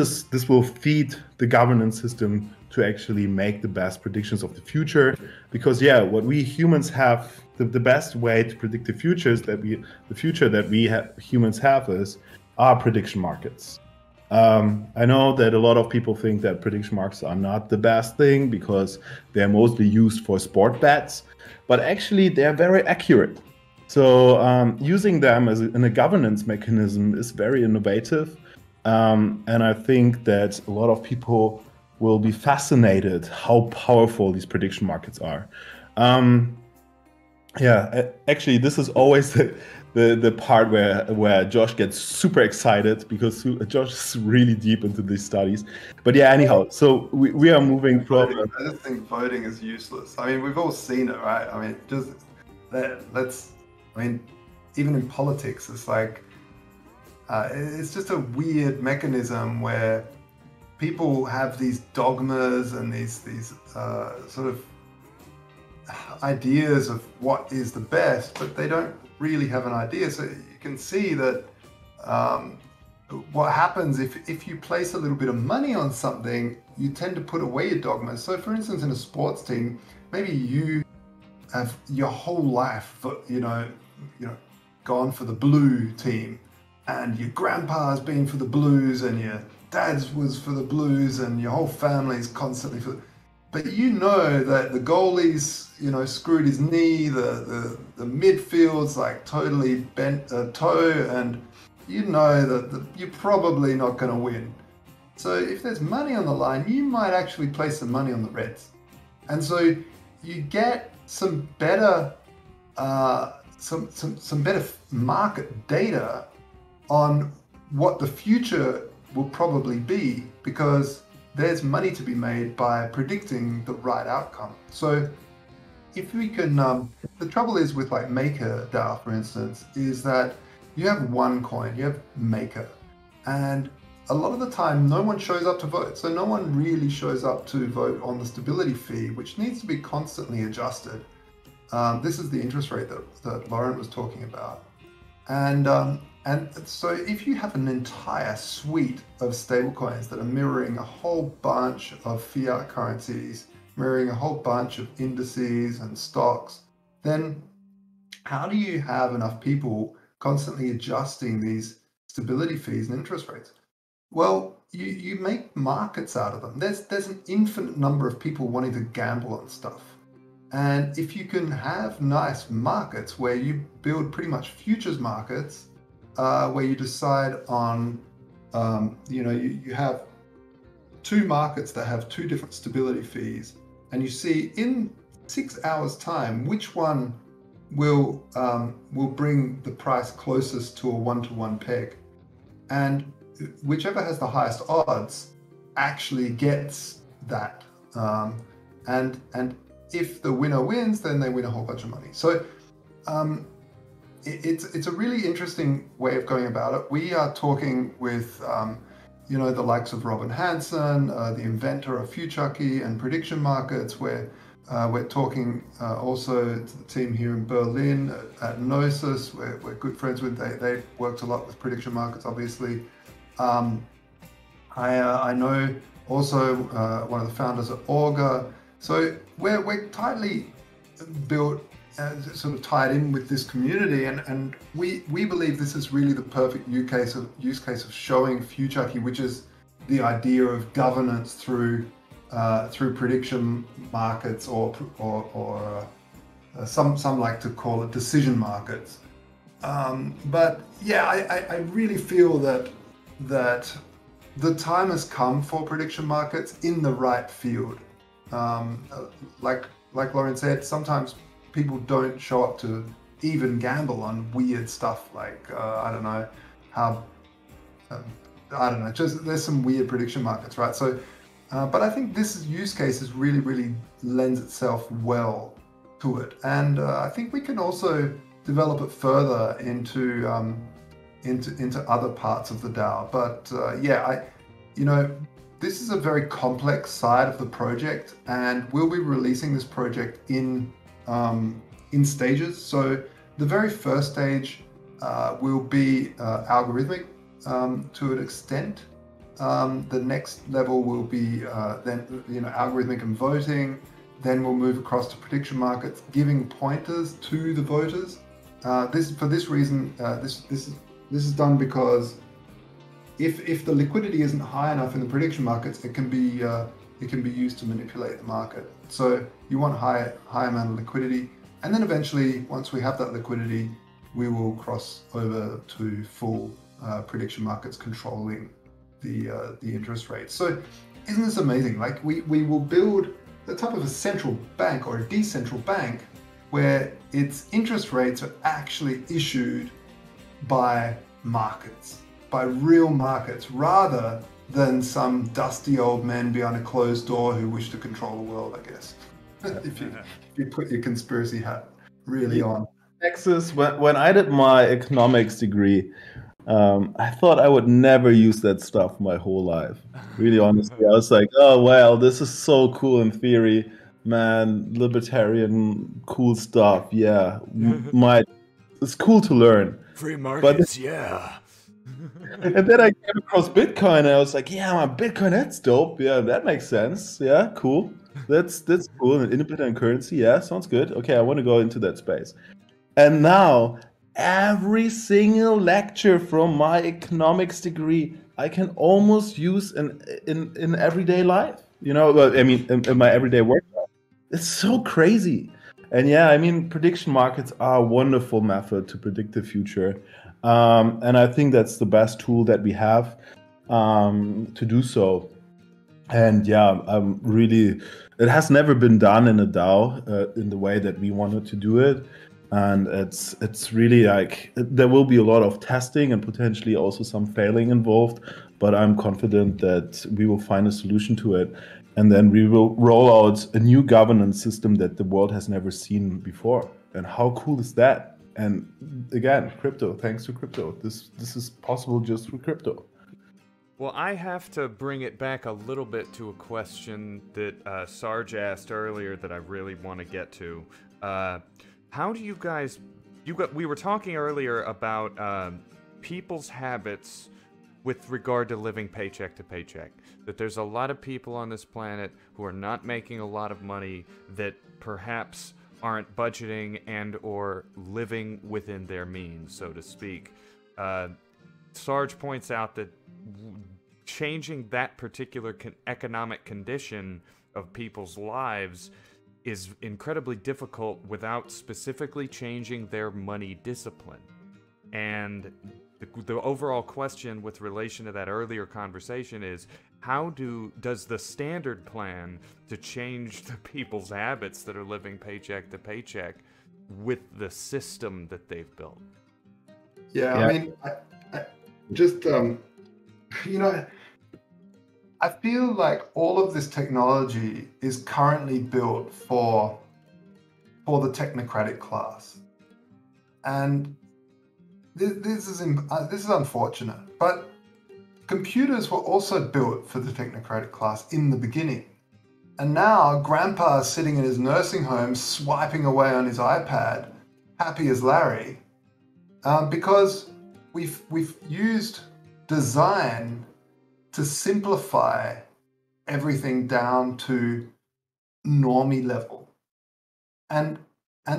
will feed the governance system to actually make the best predictions of the future. Because what we humans have, the best way to predict the future that we humans have are prediction markets. I know that a lot of people think that prediction markets are not the best thing because they're mostly used for sport bets, but actually they're very accurate. So using them in a governance mechanism is very innovative. And I think that a lot of people will be fascinated how powerful these prediction markets are. Actually, this is always the part where Josh gets super excited because Josh is really deep into these studies. But anyhow, so we are moving from... I just think voting is useless. I mean, we've all seen it, right? I mean, even in politics, it's like, it's just a weird mechanism where people have these dogmas and these sort of ideas of what is the best, but they don't really have an idea. So you can see that what happens if you place a little bit of money on something, you tend to put away your dogmas. So for instance, in a sports team, maybe you have your whole life, gone for the blue team, and your grandpa's been for the Blues, and your dad's was for the Blues, and your whole family's constantly for. But you know that the goalie's, screwed his knee, the midfield's like totally bent a toe, and you know that you're probably not going to win. So if there's money on the line, you might actually place some money on the Reds, and so you get some better, some better market data on what the future will probably be, because there's money to be made by predicting the right outcome. So if we can, the trouble is with like MakerDAO, for instance, is that you have one coin, you have Maker, and a lot of the time no one shows up to vote. So no one really shows up to vote on the stability fee, which needs to be constantly adjusted. This is the interest rate that Lauren was talking about. And so if you have an entire suite of stablecoins that are mirroring a whole bunch of fiat currencies, mirroring a whole bunch of indices and stocks, then how do you have enough people constantly adjusting these stability fees and interest rates? Well, you make markets out of them. There's an infinite number of people wanting to gamble on stuff. And if you can have nice markets where you build pretty much futures markets, where you decide on, you have two markets that have two different stability fees, and you see in 6 hours' time which one will bring the price closest to a one-to-one peg, and whichever has the highest odds actually gets that. And if the winner wins, then they win a whole bunch of money. So it's a really interesting way of going about it. We are talking with the likes of Robin Hanson, the inventor of Futucky and prediction markets, where we're talking also to the team here in Berlin at Gnosis. We're good friends with. They worked a lot with prediction markets, obviously. I know also one of the founders of Augur. So we're tightly built, sort of tied in with this community, and we believe this is really the perfect use case of showing Futucky, which is the idea of governance through prediction markets, or some like to call it decision markets. But yeah, I really feel that the time has come for prediction markets in the right field. Like Lauren said, sometimes people don't show up to even gamble on weird stuff like just there's some weird prediction markets, right? So but I think this use case really lends itself well to it, and I think we can also develop it further into other parts of the DAO. But this is a very complex side of the project, and we'll be releasing this project in stages. So the very first stage will be algorithmic to an extent. The next level will be then algorithmic and voting. Then we'll move across to prediction markets, giving pointers to the voters. For this reason, this is done because if the liquidity isn't high enough in the prediction markets, it can be used to manipulate the market. So you want high amount of liquidity, and then eventually, once we have that liquidity, we will cross over to full prediction markets controlling the interest rate. So isn't this amazing? Like we will build the type of a central bank or a decentral bank where its interest rates are actually issued by markets, by real markets, rather than some dusty old men behind a closed door who wish to control the world, I guess. if you put your conspiracy hat really on. Texas, when I did my economics degree, I thought I would never use that stuff my whole life. Really, honestly, I was like, oh, well, this is so cool in theory, man, libertarian, cool stuff. Yeah, it's cool to learn. Free markets, yeah. And then I came across Bitcoin, and I was like, yeah, my Bitcoin, that's dope. Yeah, that makes sense. Yeah, cool. That's cool. An independent currency, yeah, sounds good. Okay, I want to go into that space. And now, every single lecture from my economics degree, I can almost use in everyday life. Well, I mean, in my everyday work. It's so crazy. And yeah, I mean, prediction markets are a wonderful method to predict the future. And I think that's the best tool that we have to do so. And yeah, it has never been done in a DAO in the way that we wanted to do it. And it's really like, there will be a lot of testing and potentially also some failing involved. but I'm confident that we will find a solution to it. And then we will roll out a new governance system that the world has never seen before. And how cool is that? And again, crypto, thanks to crypto. This is possible just through crypto. Well, I have to bring it back a little bit to a question that Sarge asked earlier that I really want to get to. How do you guys... we were talking earlier about people's habits with regard to living paycheck to paycheck. That there's a lot of people on this planet who are not making a lot of money, that perhaps aren't budgeting and or living within their means, so to speak. Sarge points out that changing that particular economic condition of people's lives is incredibly difficult without specifically changing their money discipline. And the overall question with relation to that earlier conversation is, how does the standard plan to change the people's habits that are living paycheck to paycheck with the system that they've built? Yeah. I mean, I just, I feel like all of this technology is currently built for the technocratic class. And this is unfortunate, but computers were also built for the technocratic class in the beginning. And now Grandpa is sitting in his nursing home, swiping away on his iPad, happy as Larry, because we've used design to simplify everything down to normie level. And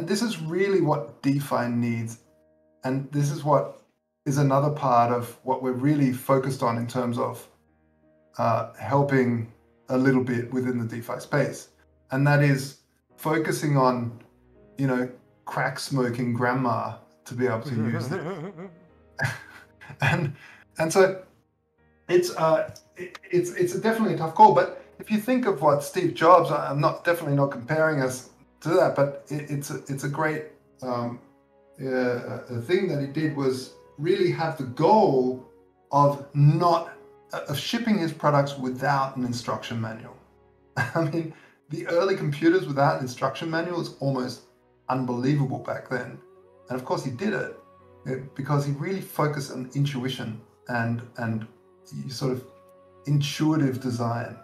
this is really what DeFi needs. And this is what is another part of what we're really focused on in terms of helping a little bit within the DeFi space. And that is focusing on, crack smoking grandma to be able to use this. and so it's definitely a tough call. But if you think of what Steve Jobs, I'm definitely not comparing us to that, but it's a great a thing that he did was really have the goal of shipping his products without an instruction manual. I mean, the early computers without an instruction manual is almost unbelievable back then. And of course he did it because he really focused on intuition and sort of intuitive design.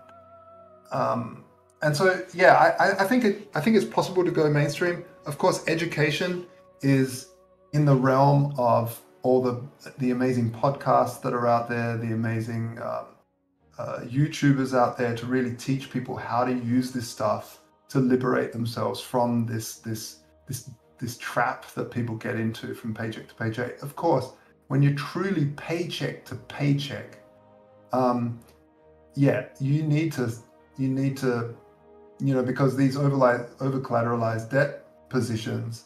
And so, yeah, I think it's possible to go mainstream. Of course, education is in the realm of all the amazing podcasts that are out there, the amazing YouTubers out there to really teach people how to use this stuff to liberate themselves from this trap that people get into from paycheck to paycheck. Of course, when you're truly paycheck to paycheck, you need to because these over collateralized debt positions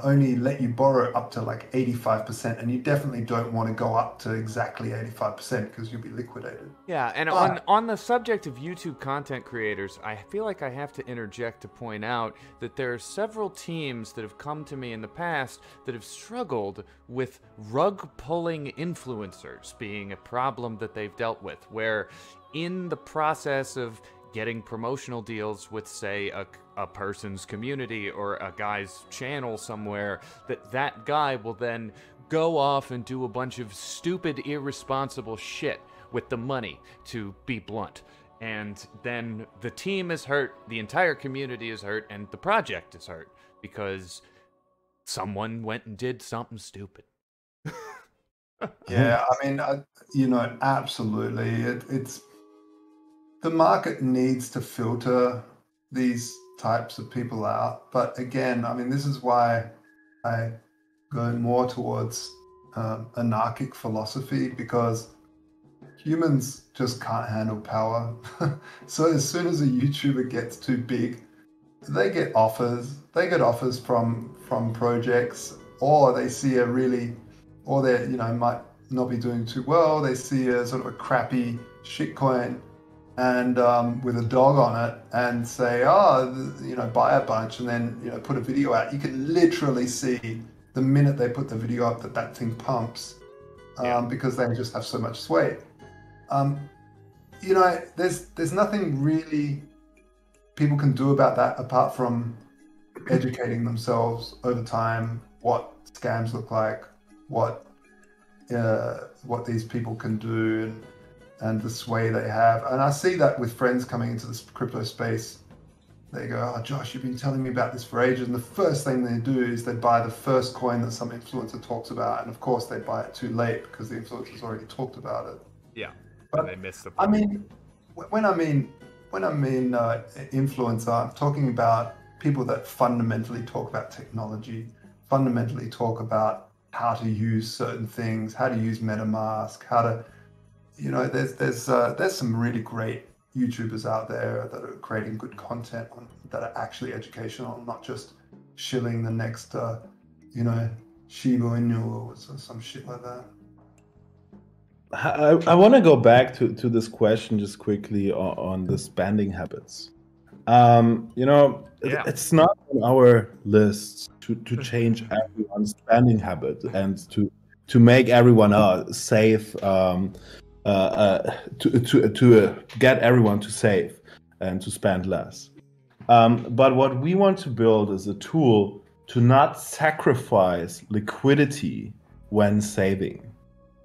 only let you borrow up to like 85%, and you definitely don't want to go up to exactly 85% because you'll be liquidated. Yeah, and on the subject of YouTube content creators, I feel like I have to interject to point out that there are several teams that have come to me in the past that have struggled with rug-pulling influencers being a problem that they've dealt with, where in the process of getting promotional deals with, say, a person's community or a guy's channel somewhere, that guy will then go off and do a bunch of stupid, irresponsible shit with the money, to be blunt. And then the team is hurt, the entire community is hurt, and the project is hurt because someone went and did something stupid. Yeah, I mean, absolutely. It's the market needs to filter these types of people out. But again, I mean, this is why I go more towards anarchic philosophy, because humans just can't handle power. So as soon as a YouTuber gets too big, they get offers. They get offers from projects, or they see or they might not be doing too well. They see a sort of a crappy shitcoin and with a dog on it, and say, buy a bunch, and then put a video out. You can literally see the minute they put the video up that thing pumps, because they just have so much sway. You know, there's nothing really people can do about that apart from educating themselves over time, what scams look like, what these people can do, and the sway they have. And I see that with friends coming into this crypto space. They go, "Oh, Josh, you've been telling me about this for ages." And the first thing they do is they buy the first coin that some influencer talks about. And of course, they buy it too late because the influencer's already talked about it. Yeah, but and they miss the point. I mean, when I mean influencer, I'm talking about people that fundamentally talk about technology, fundamentally talk about how to use certain things, how to use MetaMask, how to, you know, there's some really great YouTubers out there that are creating good content that are actually educational, not just shilling the next, you know, Shiba Inu or some shit like that. I want to go back to this question just quickly on the spending habits. You know, it's not on our list to change everyone's spending habit and to make everyone save, to get everyone to save and to spend less. But what we want to build is a tool to not sacrifice liquidity when saving.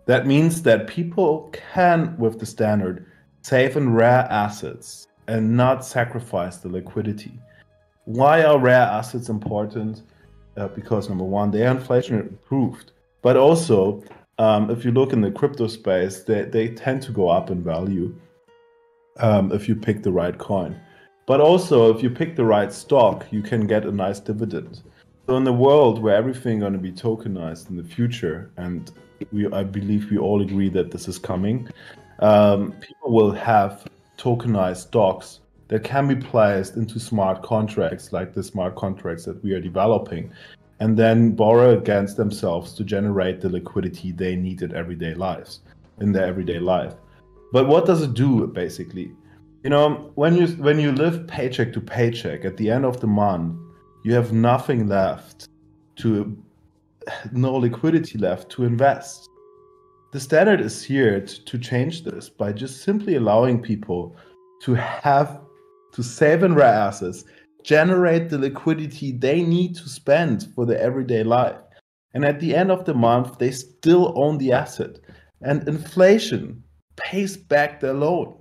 That means that people can, with the standard, save in rare assets and not sacrifice the liquidity. Why are rare assets important? Because number one, they are inflation proofed, but also if you look in the crypto space, they tend to go up in value if you pick the right coin. But also, if you pick the right stock, you can get a nice dividend. So in the world where everything is going to be tokenized in the future, and I believe we all agree that this is coming, people will have tokenized stocks that can be placed into smart contracts, like the smart contracts that we are developing, and then borrow against themselves to generate the liquidity they need in everyday lives, in their everyday life. But what does it do, basically? You know, when you live paycheck to paycheck, at the end of the month, you have nothing left no liquidity left to invest. The standard is here to change this by just simply allowing people to save in rare assets, generate the liquidity they need to spend for their everyday life. And at the end of the month, they still own the asset. And inflation pays back their loan.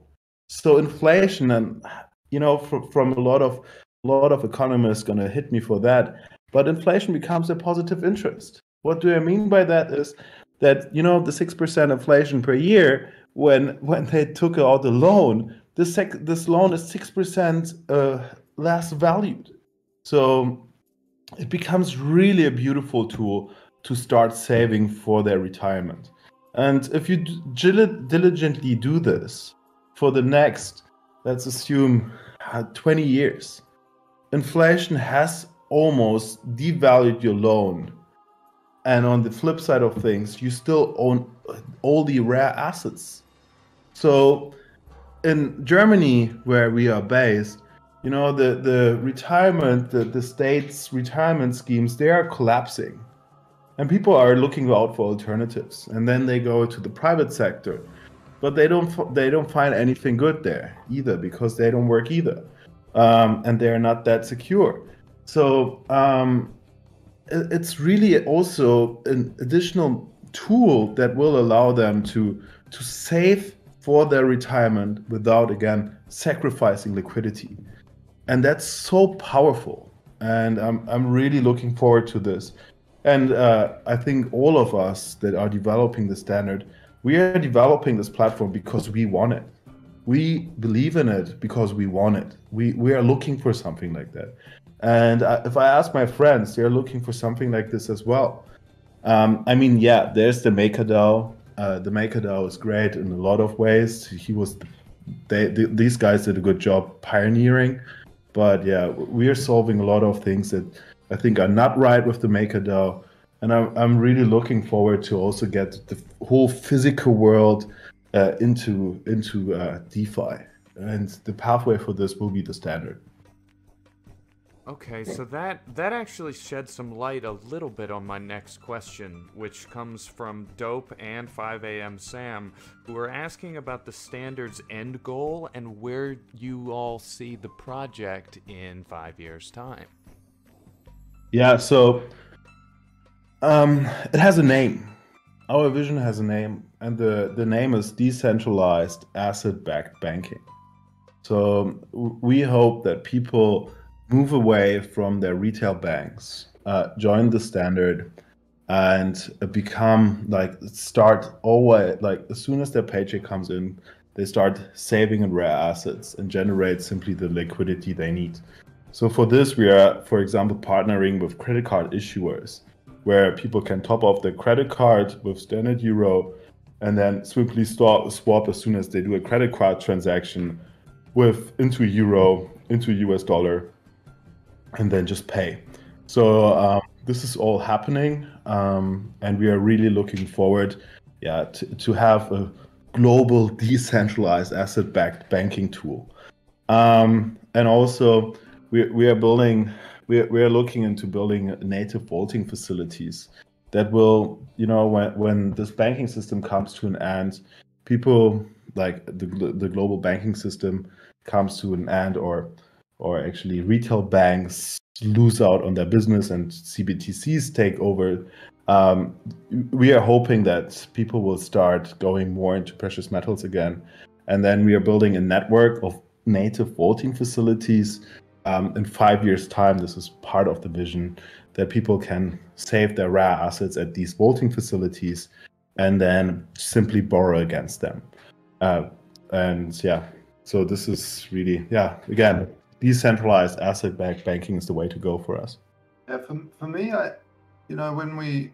So inflation, and you know, from a lot of economists gonna hit me for that, but inflation becomes a positive interest. What do I mean by that is that, you know, the 6% inflation per year, when they took out the loan, this loan is 6% less valued. So it becomes really a beautiful tool to start saving for their retirement. And if you diligently do this for the next, let's assume, 20 years, inflation has almost devalued your loan. And on the flip side of things, you still own all the rare assets. So in Germany, where we are based, you know, the retirement, the state's retirement schemes, they are collapsing. And people are looking out for alternatives. And then they go to the private sector. But they don't find anything good there either, because they don't work either. And they're not that secure. So it's really also an additional tool that will allow them to save for their retirement without, again, sacrificing liquidity. And that's so powerful. And I'm really looking forward to this. And I think all of us that are developing the standard, we are developing this platform because we want it. We believe in it because we want it. We are looking for something like that. And if I ask my friends, they're looking for something like this as well. I mean, yeah, there's the MakerDAO. The MakerDAO is great in a lot of ways. These guys did a good job pioneering. But yeah, we are solving a lot of things that I think are not right with the MakerDAO. And I'm really looking forward to also get the whole physical world into DeFi. And the pathway for this will be the standard. Okay, so that actually sheds some light a little bit on my next question, which comes from Dope and 5am Sam, who are asking about the Standard's end goal and where you all see the project in 5 years' time. Yeah, so it has a name. Our vision has a name, and the name is Decentralized Asset-Backed Banking. So we hope that people move away from their retail banks, join the Standard, and become start always as soon as their paycheck comes in, they start saving in rare assets and generate simply the liquidity they need. So for this, we are, for example, partnering with credit card issuers, where people can top off their credit card with Standard Euro, and then simply swap as soon as they do a credit card transaction into Euro, into US dollar, and then just pay. So this is all happening, and we are really looking forward, to have a global decentralized asset-backed banking tool. And also, we are looking into building native vaulting facilities that will, when this banking system comes to an end, people like the global banking system comes to an end, or actually retail banks lose out on their business and CBTCs take over. We are hoping that people will start going more into precious metals again, and then we are building a network of native vaulting facilities. In 5 years' time, this is part of the vision, that people can save their rare assets at these vaulting facilities and then simply borrow against them. So this is really, again, decentralized asset-backed banking is the way to go for us. Yeah, for me, when we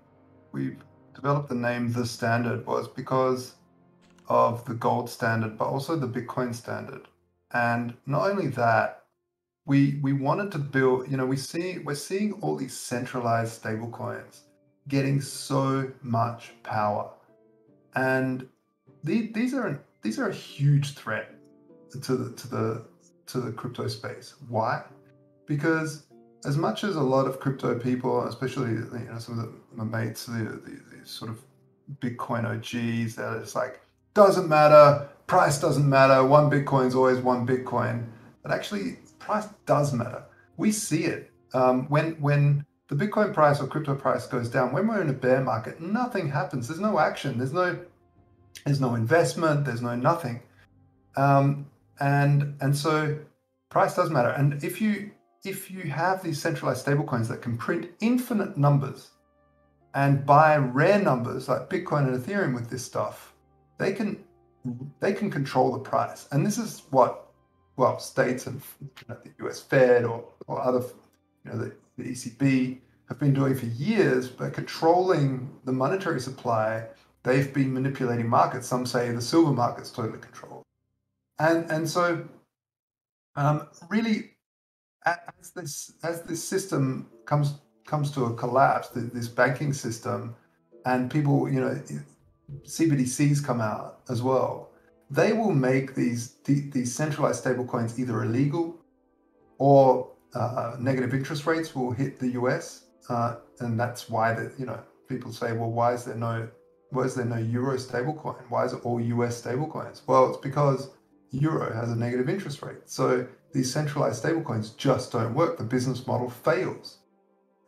developed the name TheStandard was because of the gold standard, but also the Bitcoin standard. And not only that, we wanted to build, we're seeing all these centralized stablecoins getting so much power, and these are a huge threat to the crypto space. Why? Because as much as a lot of crypto people, especially some of my mates, the sort of Bitcoin OGs, that it's like, doesn't matter, price doesn't matter, one Bitcoin is always one Bitcoin. But actually, price does matter. We see it. When the Bitcoin price or crypto price goes down, when we're in a bear market, nothing happens. There's no action. There's no investment. There's no nothing. And so price does matter. And if you have these centralized stablecoins that can print infinite numbers and buy rare numbers like Bitcoin and Ethereum with this stuff, they can control the price. And this is what, states and the US Fed or other, the ECB have been doing for years, by controlling the monetary supply. They've been manipulating markets. Some say the silver market's totally controlled. And so really, as this system comes to a collapse, this banking system, and people, CBDCs come out as well, they will make these centralized stablecoins either illegal, or negative interest rates will hit the US, and that's why people say, well, why is there no euro stablecoin? Why is it all US stablecoins? Well, it's because euro has a negative interest rate. So these centralized stablecoins just don't work. The business model fails,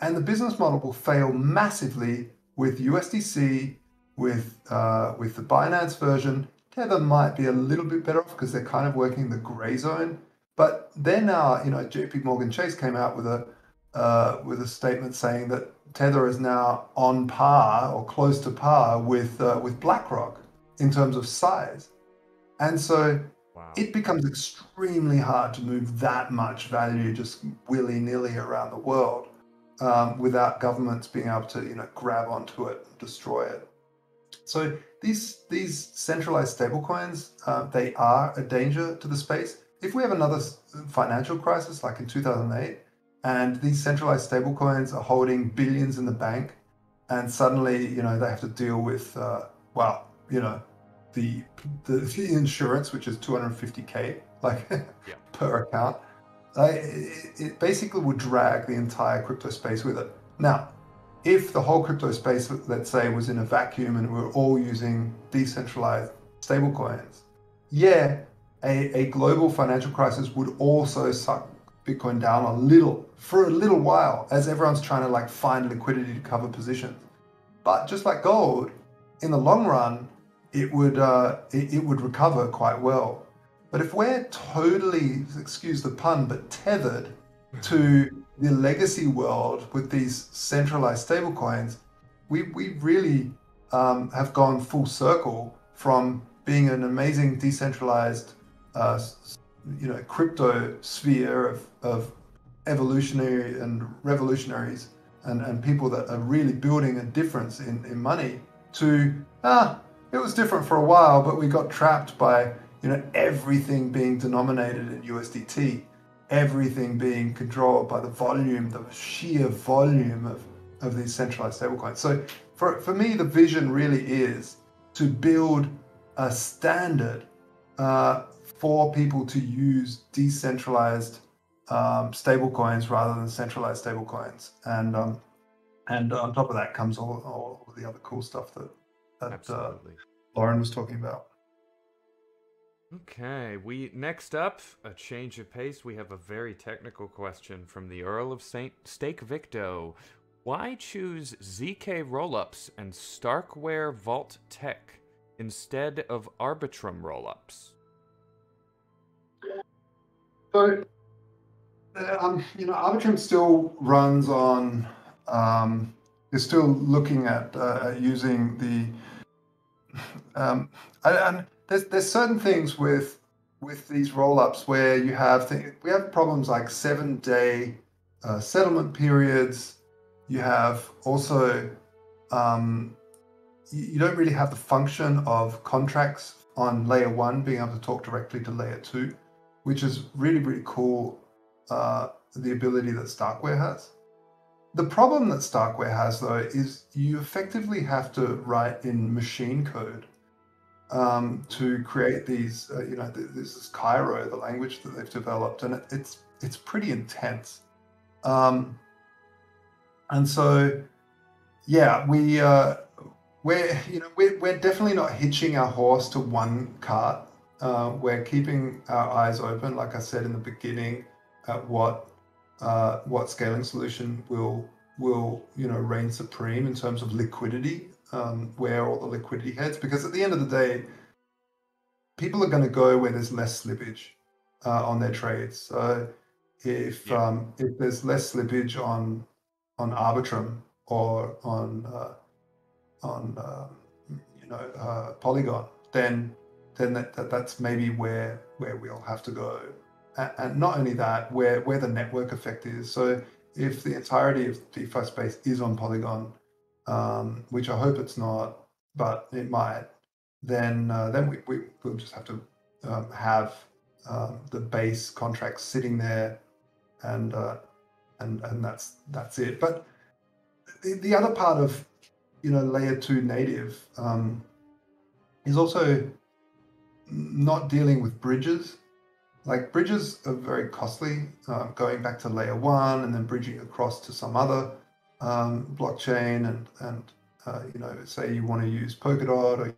and the business model will fail massively with USDC, with the Binance version. Tether might be a little bit better off because they're kind of working in the gray zone, but they're now, JP Morgan Chase came out with a statement saying that Tether is now on par or close to par with BlackRock in terms of size. And so it becomes extremely hard to move that much value just willy-nilly around the world without governments being able to grab onto it and destroy it. So these centralized stablecoins, they are a danger to the space. If we have another financial crisis like in 2008, and these centralized stablecoins are holding billions in the bank, and suddenly they have to deal with the insurance, which is $250K per account, it basically would drag the entire crypto space with it. Now, if the whole crypto space, let's say, was in a vacuum and we were all using decentralized stablecoins, yeah, a global financial crisis would also suck Bitcoin down for a little while, as everyone's trying to like find liquidity to cover positions. But just like gold, in the long run, it would recover quite well. But if we're totally, excuse the pun, but tethered to the legacy world with these centralized stablecoins, we really have gone full circle from being an amazing decentralized, crypto sphere of evolutionary and revolutionaries and people that are really building a difference in money to, it was different for a while, but we got trapped by everything being denominated in USDT, everything being controlled by the sheer volume of these centralized stablecoins. So for me, the vision really is to build a standard for people to use decentralized stablecoins rather than centralized stablecoins, and on top of that comes all of the other cool stuff that Lauren was talking about. Okay, next up, a change of pace. We have a very technical question from the Earl of Stake Victo. Why choose ZK rollups and Starkware Vault Tech instead of Arbitrum rollups? So, Arbitrum still runs on. Is still looking at using the. And there's certain things with these rollups where we have problems like 7-day settlement periods. You have also you don't really have the function of contracts on layer 1 being able to talk directly to layer 2, which is really, really cool, the ability that Starkware has. The problem that Starkware has, though, is you effectively have to write in machine code to create these, this is Cairo, the language that they've developed, and it's pretty intense. And so, yeah, we're definitely not hitching our horse to one cart. We're keeping our eyes open, like I said in the beginning, at what scaling solution will reign supreme in terms of liquidity, where all the liquidity heads. Because at the end of the day, people are going to go where there's less slippage on their trades. So if there's less slippage on Arbitrum or on Polygon, then that's maybe where we'll have to go. And not only that, where the network effect is. So if the entirety of the DeFi space is on Polygon, which I hope it's not, but it might, then we'll just have to have the base contracts sitting there, and that's it. But the other part of layer 2 native is also not dealing with bridges. Like, bridges are very costly, going back to layer 1 and then bridging across to some other blockchain, and say you want to use Polkadot, or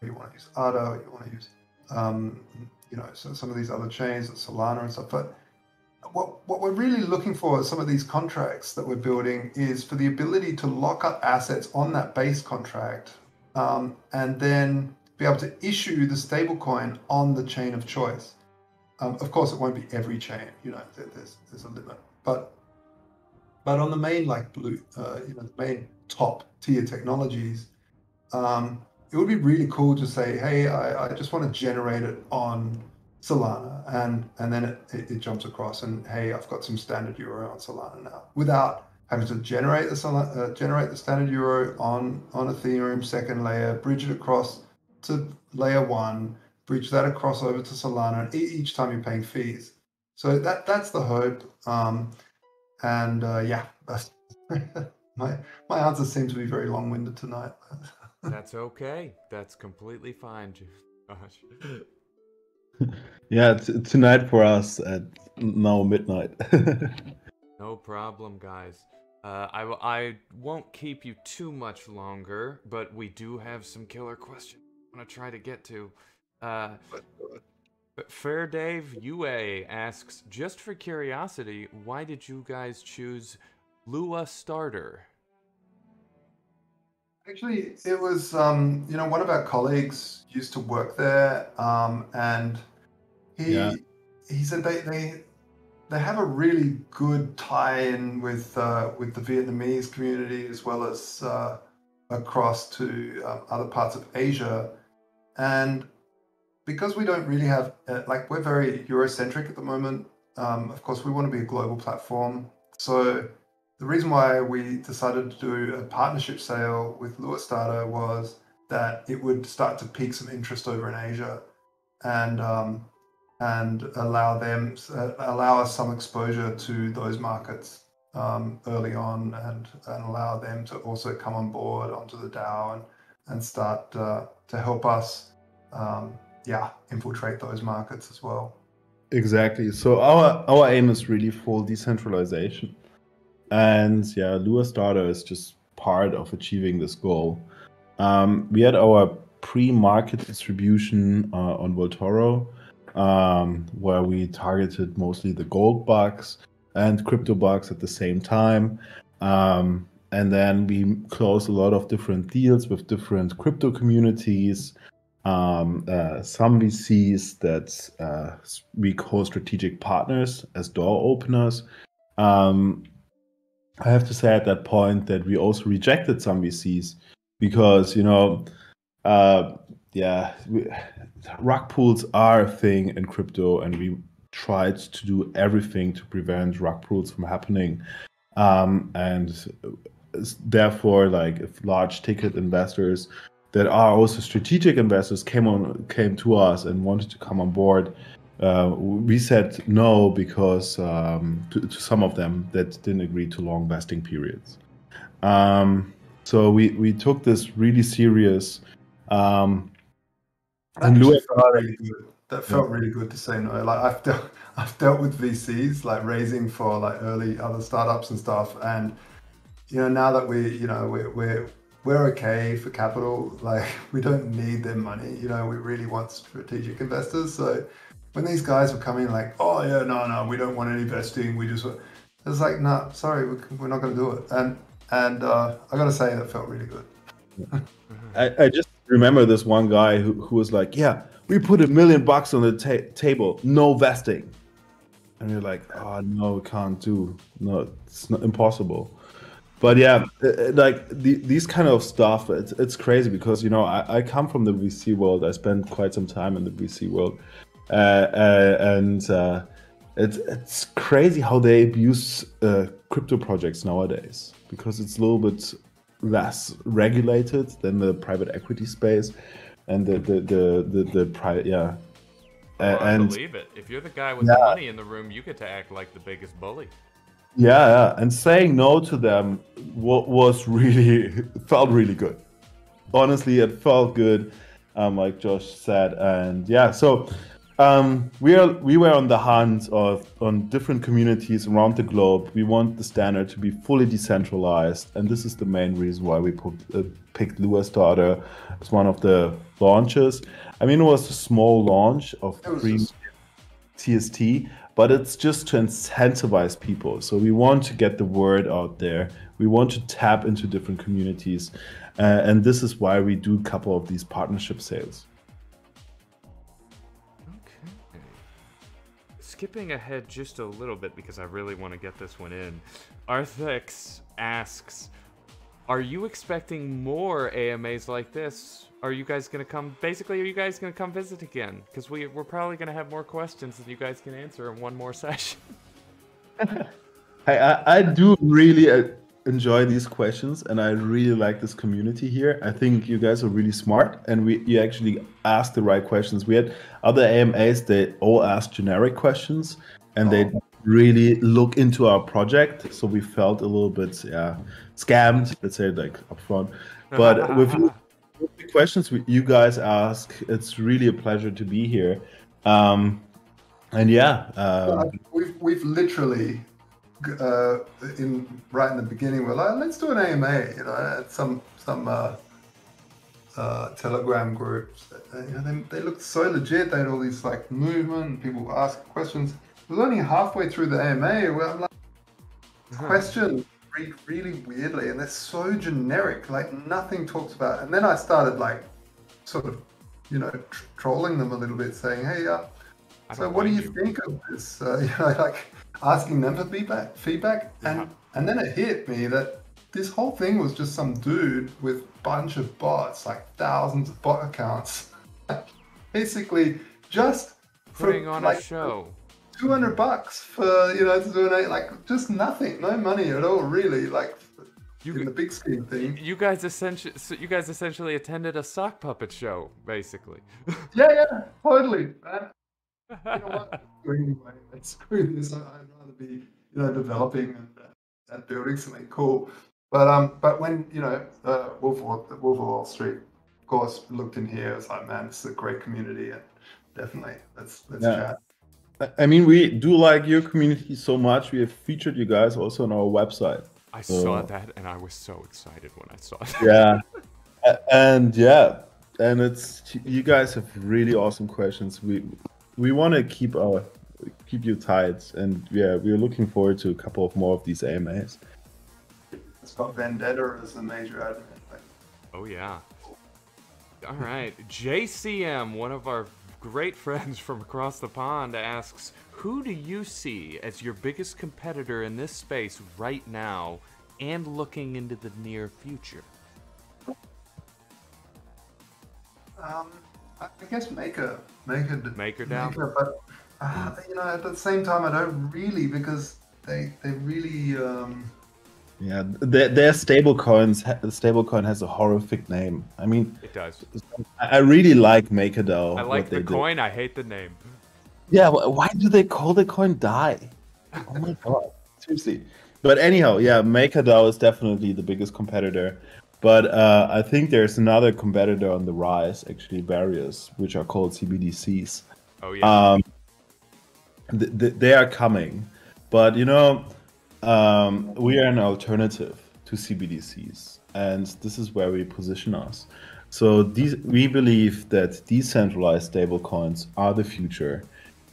you want to use ADA, or you want to use so some of these other chains, Solana and stuff. But what we're really looking for, some of these contracts that we're building, is for the ability to lock up assets on that base contract, and then be able to issue the stablecoin on the chain of choice. Of course, it won't be every chain. There's a limit. But on the main the main top tier technologies, it would be really cool to say, hey, I just want to generate it on Solana, and then it jumps across, and hey, I've got some standard euro on Solana now, without having to generate the standard euro on Ethereum second layer, bridge it across to layer 1, bridge that across over to Solana, and each time you're paying fees. So that's the hope. That's my answer seems to be very long-winded tonight. That's okay. That's completely fine, Josh. Yeah, tonight for us at now midnight. No problem, guys. I won't keep you too much longer, but we do have some killer questions I want to try to get to. Fair Dave UA asks, just for curiosity, why did you guys choose Lua Starter? Actually, it was one of our colleagues used to work there, and Yeah. he said they have a really good tie-in with the Vietnamese community as well as across to other parts of Asia, and because we don't really have we're very Eurocentric at the moment. Of course, we want to be a global platform. So the reason why we decided to do a partnership sale with Lua Starter was that it would start to pique some interest over in Asia, and allow us some exposure to those markets early on, and allow them to also come on board onto the DAO and start to help us infiltrate those markets as well. Exactly. So our aim is really full decentralization, and Lua Starter is just part of achieving this goal. We had our pre-market distribution on Voltoro, where we targeted mostly the gold bucks and crypto bucks at the same time. And then we closed a lot of different deals with different crypto communities. Some VCs that we call strategic partners as door openers. I have to say at that point that we also rejected some VCs because, rug pulls are a thing in crypto, and we tried to do everything to prevent rug pulls from happening. And therefore, if large ticket investors that are also strategic investors came to us and wanted to come on board, we said no because to some of them that didn't agree to long vesting periods. So we took this really serious. And Louis that felt really good to say no. Like I've dealt with VCs raising for early other startups and stuff, and now that we're okay for capital, we don't need their money. We really want strategic investors. So when these guys were coming oh yeah, no, we don't want any vesting. We just it's no, sorry, we're not going to do it. And I got to say that felt really good. I just remember this one guy who was like, yeah, we put $1 million on the table, no vesting. And you're like, oh no, we can't do. No, it's not impossible. But these kind of stuff, it's crazy because I come from the VC world. I spent quite some time in the VC world, and it's crazy how they abuse crypto projects nowadays because it's a little bit less regulated than the private equity space, and the private I believe it. If you're the guy with the money in the room, you get to act like the biggest bully. Yeah, and saying no to them was really felt really good. Honestly, it felt good, like Josh said, and so we were on the hunt on different communities around the globe. We want the standard to be fully decentralized, and this is the main reason why we picked Lua Starter as one of the launches. I mean, it was a small launch of TST. But it's just to incentivize people. So we want to get the word out there. We want to tap into different communities. And this is why we do a couple of these partnership sales. Okay. Skipping ahead just a little bit because I really want to get this one in. Arthix asks, are you expecting more AMAs like this? Are you guys going to come? Basically, are you guys going to come visit again? Because we're probably going to have more questions than you guys can answer in one more session. I do really enjoy these questions, and I really like this community here. I think you guys are really smart, and you actually asked the right questions. We had other AMAs, they all asked generic questions, and they really look into our project. So we felt a little bit scammed, let's say upfront. But with the questions you guys ask, it's really a pleasure to be here. We've we've literally right in the beginning we're like, let's do an AMA, at some Telegram groups. They looked so legit. They had all these like movement, people were asking questions. It was only halfway through the AMA where I'm like, questions read really weirdly and they're so generic, like nothing talks about it. And then I started like sort of, trolling them a little bit, saying, hey, so what do you think of this? Like asking them for feedback. And then it hit me that this whole thing was just some dude with a bunch of bots, like thousands of bot accounts, basically just putting on a show. $200 for to do like just nothing, no money at all, really. Like in the big scheme thing. You guys essentially attended a sock puppet show, basically. Yeah, totally. Man. You know what? Screw this. I'd rather be developing and building something cool. But when Wolf of Wall Street, of course, looked in here, I was like, man, this is a great community, and definitely let's chat. I mean, we do like your community so much. We have featured you guys also on our website. I saw that, and I was so excited when I saw it. Yeah, and it's you guys have really awesome questions. We want to keep you tight, and we're looking forward to a couple of more of these AMAs. It's got Vendetta as the major admin. Oh yeah. All right, JCM, one of our great friends from across the pond, asks, who do you see as your biggest competitor in this space right now and looking into the near future? I guess MakerDAO. MakerDAO? But at the same time, I don't really, because they really. Yeah, their stablecoin has a horrific name. I mean, it does. I really like MakerDAO. I like the coin. I hate the name. Yeah, why do they call the coin DAI? Oh my god, seriously. But anyhow, yeah, MakerDAO is definitely the biggest competitor. But I think there's another competitor on the rise, actually, barriers, which are called CBDCs. Oh yeah. They are coming, but we are an alternative to CBDCs, and this is where we position us. So we believe that decentralized stablecoins are the future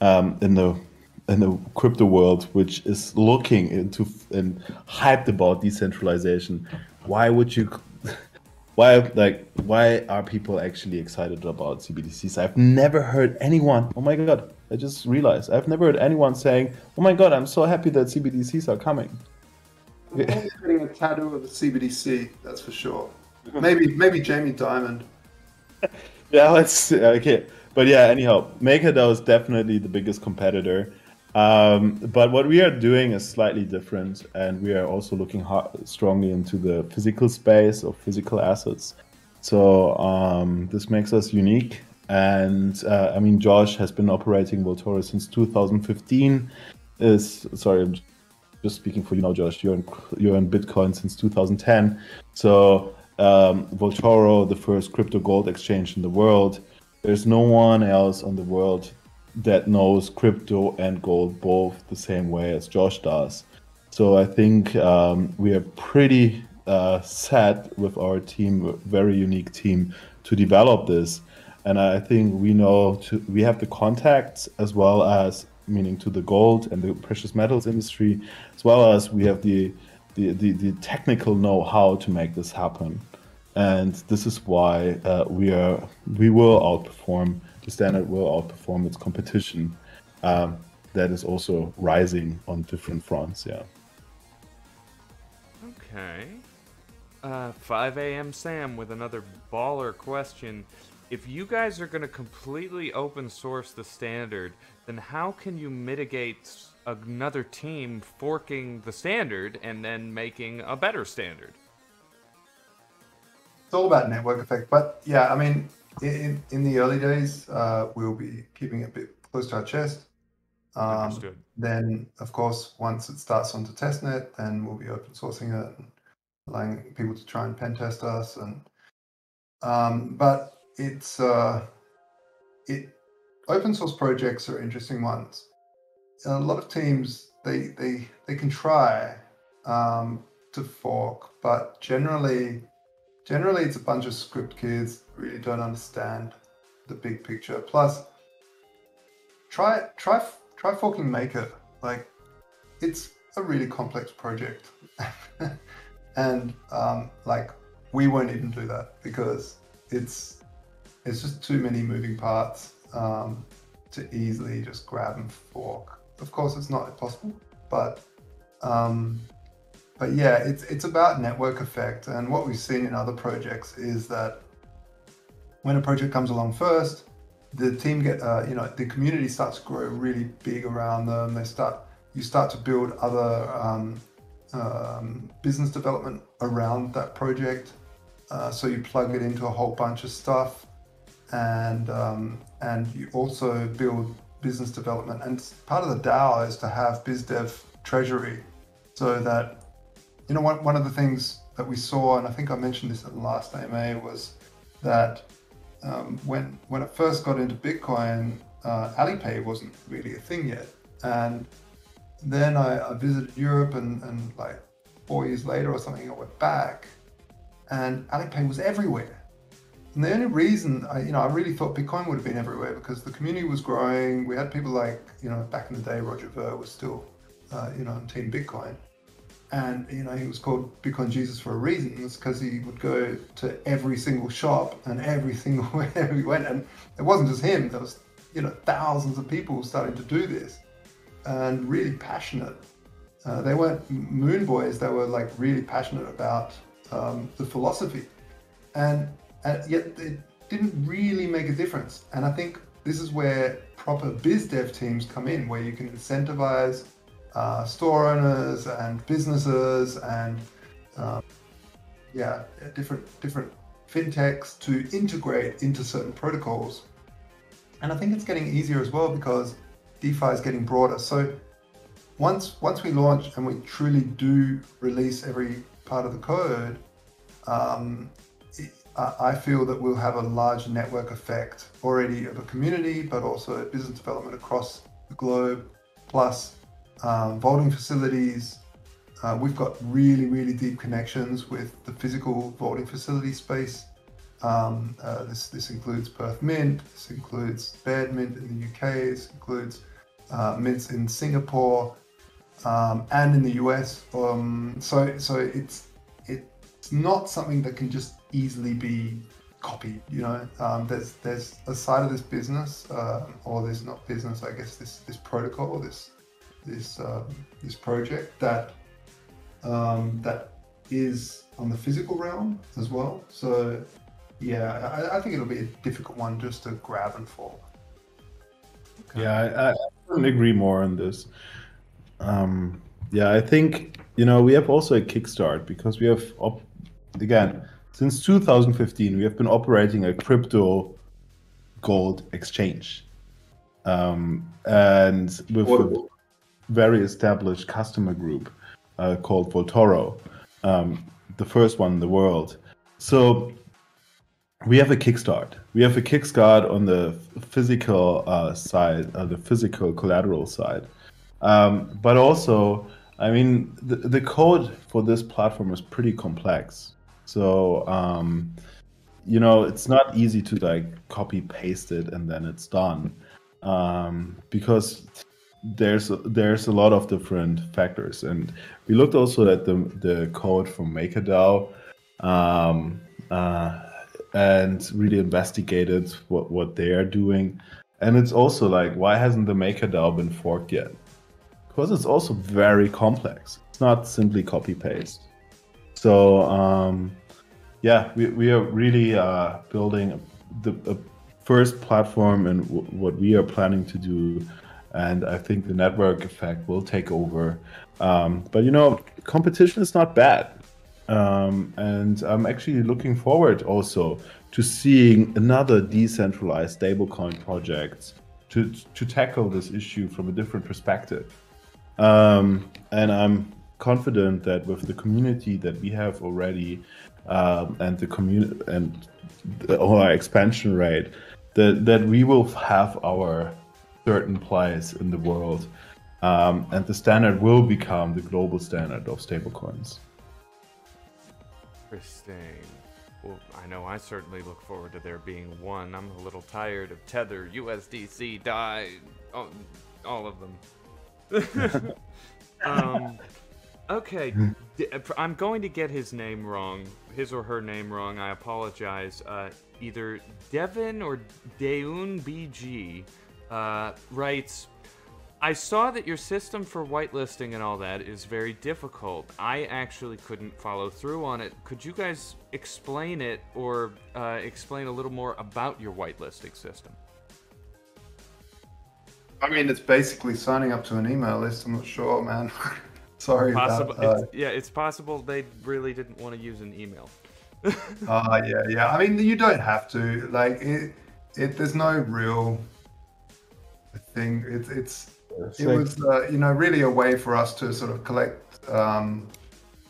in the crypto world, which is looking into and hyped about decentralization. Why are people actually excited about CBDCs? I've never heard anyone. Oh my god! I just realized I've never heard anyone saying, "Oh my god, I'm so happy that CBDCs are coming." I'm getting a tattoo of a CBDC. That's for sure. Maybe Jamie Dimon. Yeah, okay. But yeah, anyhow, MakerDAO is definitely the biggest competitor. But what we are doing is slightly different, and we are also looking strongly into the physical space of physical assets. So this makes us unique. And I mean, Josh has been operating Voltoro since 2015. Sorry, I'm just speaking for you now, Josh. You're in Bitcoin since 2010. So Voltoro, the first crypto gold exchange in the world. There's no one else on the world that knows crypto and gold both the same way as Josh does. So I think we are pretty set with our team, a very unique team, to develop this. And I think we have the contacts, as well as meaning to the gold and the precious metals industry, as well as we have the technical know-how to make this happen. And this is why we will outperform. TheStandard will outperform its competition that is also rising on different fronts. Yeah. Okay. 5 a.m. Sam with another baller question. If you guys are going to completely open source the standard, then how can you mitigate another team forking the standard and then making a better standard? It's all about network effect. But yeah, I mean, in the early days, we'll be keeping it a bit close to our chest. Understood. Then, of course, once it starts onto testnet, then we'll be open sourcing it and allowing people to try and pen test us. But it's open source projects are interesting ones. a lot of teams they can try to fork, but generally it's a bunch of script kids really don't understand the big picture. Plus, try forking Maker. Like, it's a really complex project, and like, we won't even do that because it's just too many moving parts to easily just grab and fork. Of course, it's not impossible, but yeah, it's about network effect. And what we've seen in other projects is that when a project comes along first, the team the community starts to grow really big around them. You start to build other business development around that project. So you plug it into a whole bunch of stuff, and you also build business development. And part of the DAO is to have biz dev treasury, so that, one of the things that we saw, and I think I mentioned this at the last AMA, was that when it first got into Bitcoin, Alipay wasn't really a thing yet. And then I visited Europe, and like 4 years later or something, I went back, and Alipay was everywhere. And the only reason I really thought Bitcoin would have been everywhere, because the community was growing. We had people like, back in the day, Roger Ver was still, on Team Bitcoin. And, he was called Bitcoin Jesus for a reason. It's because he would go to every single shop and every single wherever he went. And it wasn't just him. There was, thousands of people starting to do this, and really passionate. They weren't moon boys. They were like really passionate about the philosophy. And yet it didn't really make a difference. And I think this is where proper biz dev teams come in, where you can incentivize store owners and businesses and different fintechs to integrate into certain protocols. And I think it's getting easier as well, because DeFi is getting broader. So once we launch and we truly do release every part of the code, I feel that we'll have a large network effect already of a community, but also business development across the globe, plus vaulting facilities. We've got really, really deep connections with the physical vaulting facility space. This includes Perth Mint, this includes Baird Mint in the UK, this includes mints in Singapore and in the US. So it's not something that can just easily be copied. There's a side of this business, or there's not business, I guess, this protocol, this project that is on the physical realm as well. So yeah, I think it'll be a difficult one just to grab and fall. Okay. Yeah, I couldn't agree more on this. I think we have also a kickstart, because we have again, since 2015 we have been operating a crypto gold exchange, and with a very established customer group called Voltoro, the first one in the world. So we have a kickstart. We have a kickstart on the physical side, the physical collateral side. But also, I mean, the code for this platform is pretty complex. So, it's not easy to like copy paste it and then it's done, because there's a lot of different factors. And we looked also at the code from MakerDAO, and really investigated what they are doing. And it's also like, why hasn't the MakerDAO been forked yet? Because it's also very complex. It's not simply copy paste. So we are really building the first platform and what we are planning to do. And I think the network effect will take over. But competition is not bad. And I'm actually looking forward also to seeing another decentralized stablecoin projects to tackle this issue from a different perspective. And I'm confident that with the community that we have already, and the community and our expansion rate, that we will have our certain place in the world. and the standard will become the global standard of stablecoins. Interesting. Well, I know I certainly look forward to there being one. I'm a little tired of Tether, USDC, DAI, all of them. Okay, I'm going to get his name wrong, his or her name wrong. I apologize. Either Devin or Deun BG writes, I saw that your system for whitelisting and all that is very difficult. I actually couldn't follow through on it. Could you guys explain it or explain a little more about your whitelisting system? I mean, it's basically signing up to an email list. I'm not sure, man. Sorry about that. It's possible they really didn't want to use an email. Yeah. I mean, you don't have to. Like, there's no real thing. It was, really a way for us to sort of collect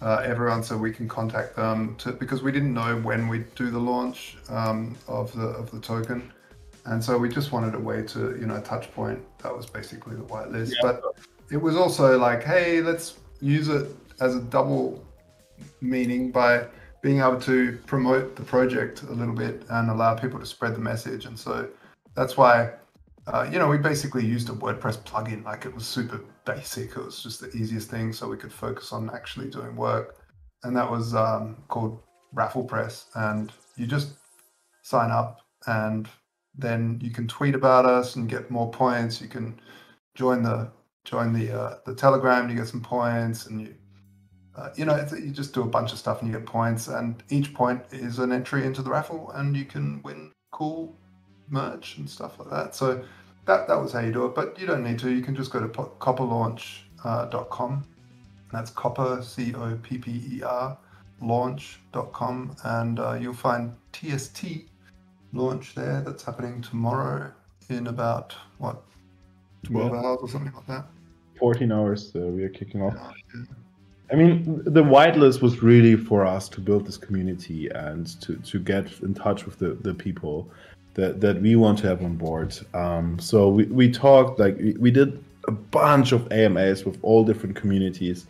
everyone so we can contact them because we didn't know when we'd do the launch of the token. And so we just wanted a way to, touch point. That was basically the whitelist. Yeah. But it was also like, hey, let's use it as a double meaning by being able to promote the project a little bit and allow people to spread the message. And so that's why, we basically used a WordPress plugin. Like, it was super basic. It was just the easiest thing so we could focus on actually doing work. And that was called Raffle Press. And you just sign up and then you can tweet about us and get more points. You can join the Telegram, you get some points, and you just do a bunch of stuff and you get points. And each point is an entry into the raffle, and you can win cool merch and stuff like that. So that was how you do it. But you don't need to. You can just go to copperlaunch.com. That's copper, COPPER, launch.com, and you'll find TST launch there. That's happening tomorrow in about 12 hours or something like that. 14 hours we are kicking off. Yeah. I mean, the whitelist was really for us to build this community and to get in touch with the people that we want to have on board. So we talked, like, we did a bunch of AMAs with all different communities,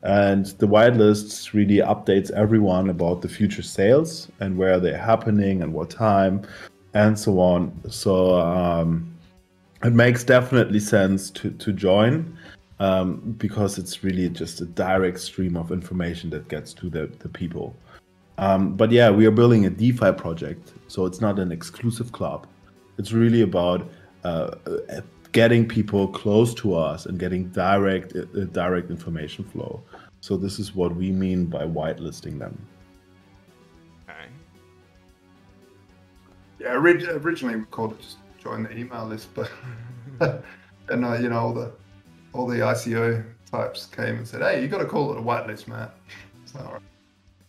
and the whitelist really updates everyone about the future sales and where they're happening and what time and so on. So it makes definitely sense to join because it's really just a direct stream of information that gets to the people. But yeah, we are building a DeFi project, so it's not an exclusive club. It's really about getting people close to us and getting direct information flow. So this is what we mean by whitelisting them. Okay. Yeah, originally we called it just join the email list, but and all the ICO types came and said, "Hey, you got to call it a whitelist, man." So, all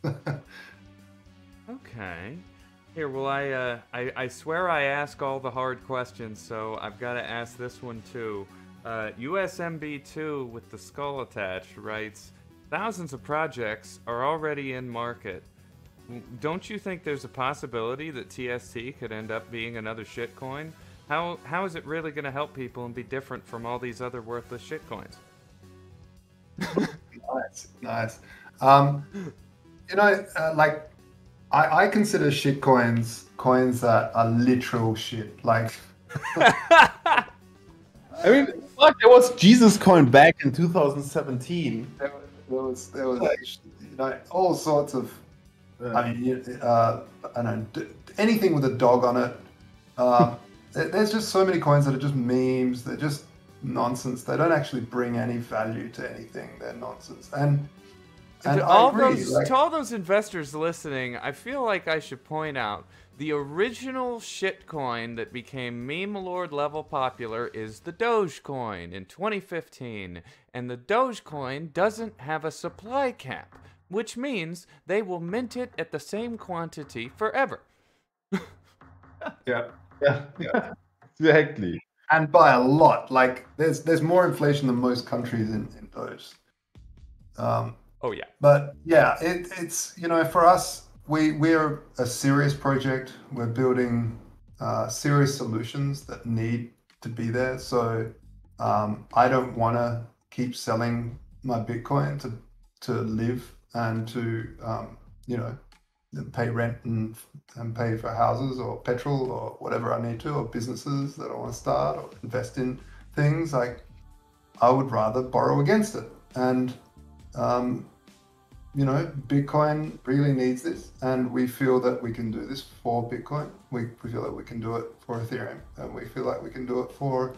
right. Okay. Here, well, I swear I ask all the hard questions, so I've got to ask this one too. USMB2 with the skull attached writes, thousands of projects are already in market. Don't you think there's a possibility that TST could end up being another shitcoin? How is it really going to help people and be different from all these other worthless shitcoins? Nice. I consider shitcoins coins that are literal shit. Like, I mean, fuck, there was Jesus coin back in 2017. There was all sorts of. I don't know, anything with a dog on it. There's just so many coins that are just memes. They're just nonsense. They don't actually bring any value to anything. They're nonsense. And to all those investors listening, I feel like I should point out the original shitcoin that became meme lord level popular is the Dogecoin in 2015, and the Dogecoin doesn't have a supply cap, which means they will mint it at the same quantity forever. Yeah, exactly. And by a lot. Like, there's more inflation than most countries in Doge. Oh yeah. But yeah, it's for us, we're a serious project. We're building serious solutions that need to be there. So I don't want to keep selling my Bitcoin to live and to pay rent and pay for houses or petrol or whatever I need to, or businesses that I want to start or invest in things. Like, I would rather borrow against it. And Bitcoin really needs this, and we feel that we can do this for Bitcoin. We feel that we can do it for Ethereum, and we feel like we can do it for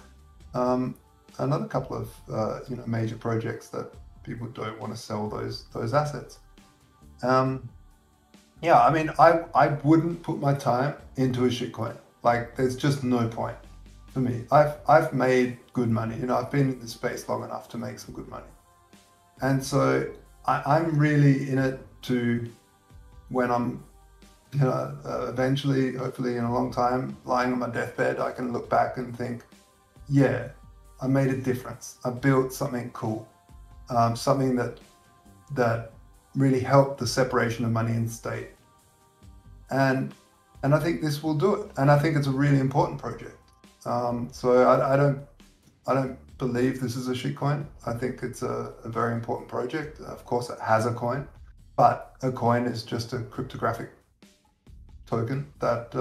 another couple of major projects that people don't want to sell those assets. I mean, I wouldn't put my time into a shitcoin. Like, there's just no point for me. I've made good money. I've been in this space long enough to make some good money, and so I'm really in it to, when I'm, eventually, hopefully in a long time, lying on my deathbed, I can look back and think, yeah, I made a difference. I built something cool, something that really helped the separation of money and state. And I think this will do it. And I think it's a really important project. So I don't believe this is a shitcoin. I think it's a very important project. Of course, it has a coin, but a coin is just a cryptographic token that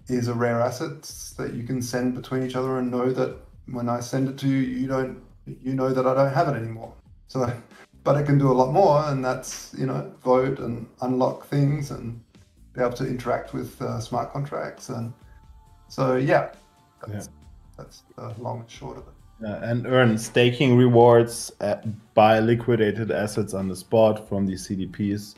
is a rare asset that you can send between each other and know that when I send it to you, you know that I don't have it anymore. So, but it can do a lot more, and that's, vote and unlock things and be able to interact with smart contracts. And so, that's the long and short of it. And earn staking rewards, buy liquidated assets on the spot from these CDPs,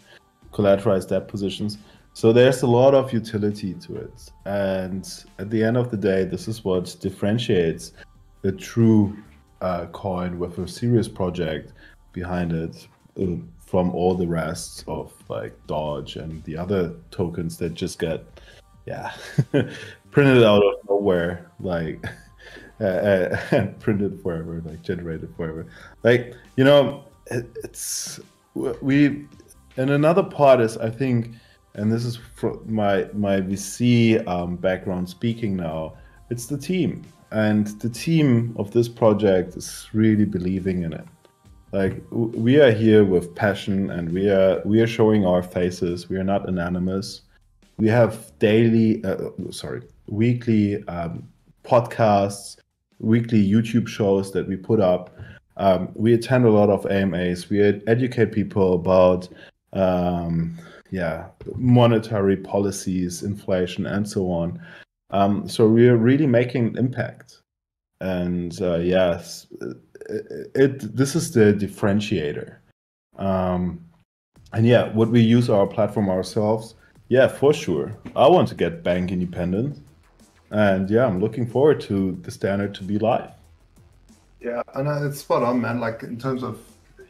collateralized debt positions. So there's a lot of utility to it. And at the end of the day, this is what differentiates a true coin with a serious project behind it from all the rest of like Doge and the other tokens that just get printed out of nowhere, like and printed forever, like generated forever. Like, it's we. And another part is, I think, and this is from my VC background speaking now, it's the team. And the team of this project is really believing in it. Like, we are here with passion, and we are showing our faces. We are not anonymous. We have weekly podcasts, weekly YouTube shows that we put up. We attend a lot of AMAs. We educate people about monetary policies, inflation, and so on. So we are really making an impact. And yes, this is the differentiator. And yeah, would we use our platform ourselves? Yeah, for sure. I want to get bank independent. And yeah, I'm looking forward to TheStandard to be live. Yeah, I know, it's spot on, man. Like, in terms of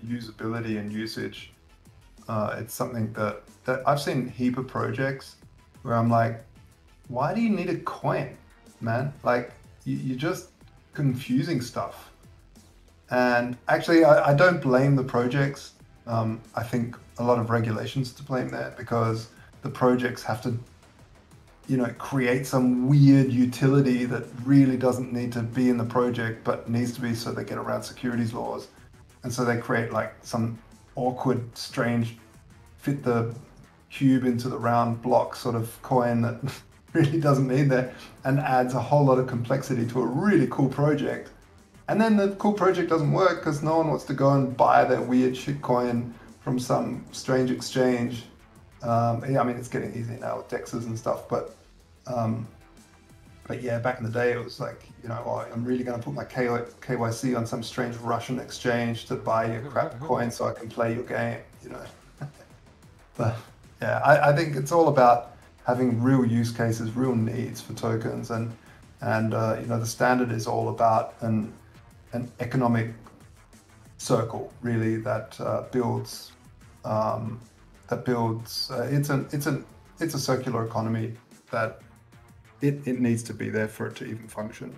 usability and usage, it's something that I've seen a heap of projects where I'm like, why do you need a coin, man? Like, you're just confusing stuff. And actually, I don't blame the projects. I think a lot of regulations to blame there, because the projects have to, create some weird utility that really doesn't need to be in the project, but needs to be so they get around securities laws. And so they create like some awkward, strange, fit the cube into the round block sort of coin that really doesn't need there, and adds a whole lot of complexity to a really cool project. And then the cool project doesn't work because no one wants to go and buy their weird shit coin from some strange exchange. I mean, it's getting easier now with DEXs and stuff, but yeah, back in the day, it was like, I'm really going to put my KYC on some strange Russian exchange to buy your crap coin so I can play your game, But yeah, I think it's all about having real use cases, real needs for tokens, and TheStandard is all about an economic circle, really, that builds. It's a circular economy that it needs to be there for it to even function.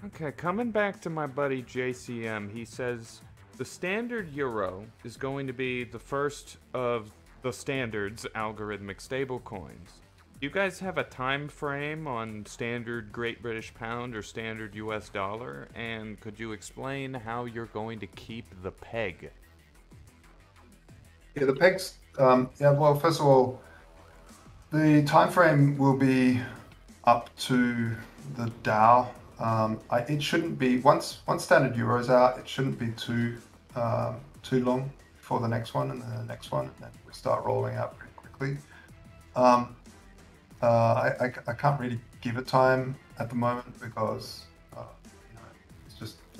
Okay, coming back to my buddy JCM, he says the standard euro is going to be the first of the standard's algorithmic stablecoins. You guys have a time frame on standard Great British Pound or standard US dollar? And could you explain how you're going to keep the peg? Yeah, the pegs. Yeah, well, first of all, the time frame will be up to the DAO. It shouldn't be once standard euro's out. It shouldn't be too long for the next one and then the next one, and then we start rolling out pretty quickly. I can't really give a time at the moment because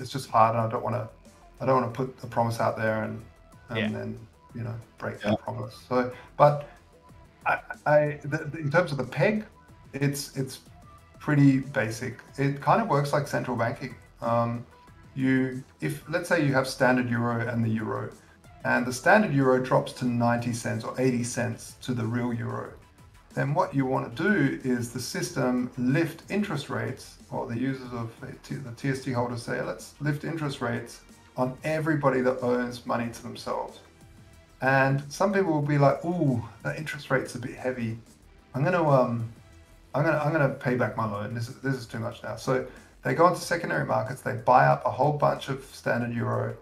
it's just hard, and I don't want to put a promise out there and then break that promise. So, but in terms of the peg, it's pretty basic. It kind of works like central banking. If let's say you have standard euro and the euro, and the standard euro drops to 90 cents or 80 cents to the real euro, then what you want to do is the system lift interest rates, or the users of the TST holders say, let's lift interest rates on everybody that owns money to themselves. And some people will be like, "Ooh, that interest rate's a bit heavy. I'm gonna pay back my loan. This is too much now." So they go into secondary markets. They buy up a whole bunch of standard euro.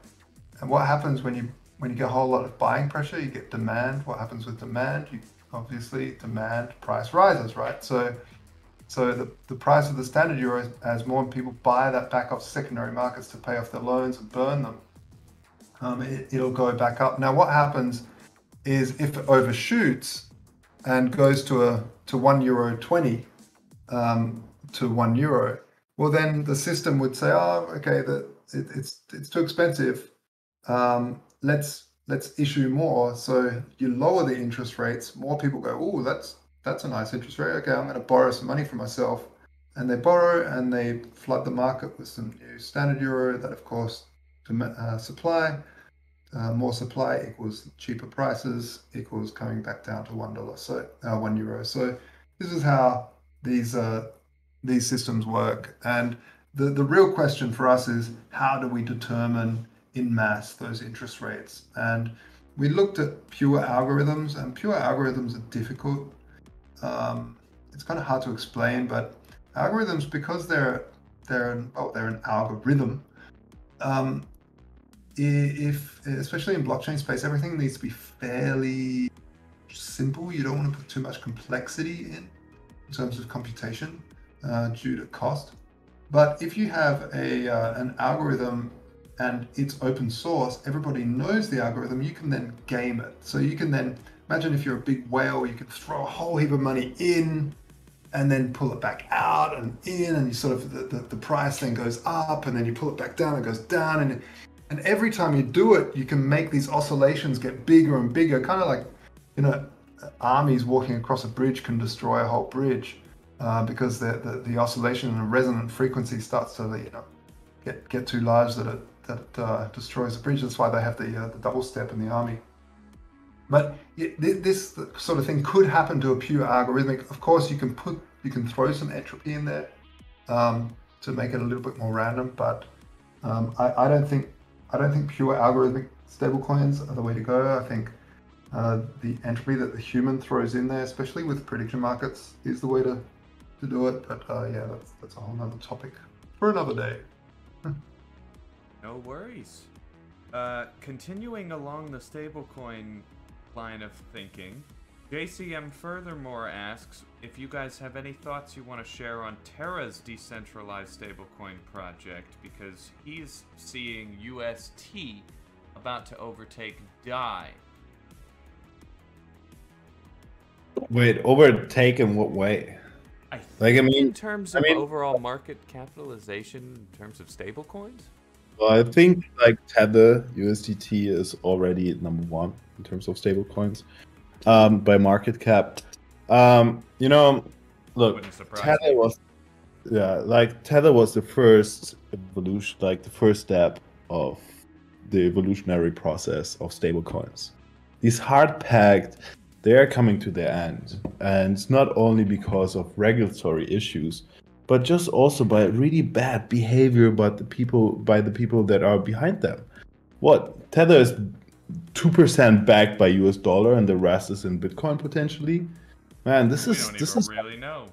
And what happens when you get a whole lot of buying pressure? You get demand. What happens with demand? Obviously, demand price rises, right? So the price of the standard euro, as more people buy that back off secondary markets to pay off their loans and burn them, it'll go back up. Now, what happens is if it overshoots and goes to €1.20 to €1, well, then the system would say, "Oh, okay, it's too expensive. Let's issue more." So you lower the interest rates. More people go, "Oh, that's a nice interest rate. Okay, I'm going to borrow some money from myself," and they borrow and they flood the market with some new standard euro. That, of course, supply. More supply equals cheaper prices equals coming back down to $1. So €1. So this is how these systems work. And the real question for us is, how do we determine in mass those interest rates? And we looked at pure algorithms, and pure algorithms are difficult. It's kind of hard to explain, but algorithms, because they're an algorithm. If especially in blockchain space, everything needs to be fairly simple. You don't want to put too much complexity in terms of computation due to cost. But if you have an algorithm and it's open source, everybody knows the algorithm, you can then game it. So you can then imagine if you're a big whale, you could throw a whole heap of money in and then pull it back out and in, and you sort of the price then goes up, and then you pull it back down, it goes down, and every time you do it, you can make these oscillations get bigger and bigger, kind of like, armies walking across a bridge can destroy a whole bridge because the oscillation and the resonant frequency starts to get too large that it destroys the bridge. That's why they have the double step in the army. But this sort of thing could happen to a pure algorithmic. Of course, you can throw some entropy in there to make it a little bit more random, but I don't think pure algorithmic stablecoins are the way to go. I think the entropy that the human throws in there, especially with prediction markets, is the way to do it. But that's a whole nother topic for another day. No worries. Continuing along the stablecoin line of thinking, JCM furthermore asks if you guys have any thoughts you want to share on Terra's decentralized stablecoin project, because he's seeing UST about to overtake DAI. Wait, overtake in what way? In terms of overall market capitalization, in terms of stablecoins? Well, I think Tether USDT is already at #1 in terms of stablecoins by market cap. Look, Tether was Tether was the first evolution, the first step of the evolutionary process of stablecoins. These hard packed, they are coming to their end, and it's not only because of regulatory issues, but just also by really bad behavior by the people that are behind them. What? Tether is 2% backed by US dollar, and the rest is in Bitcoin potentially. Man, We don't even really know.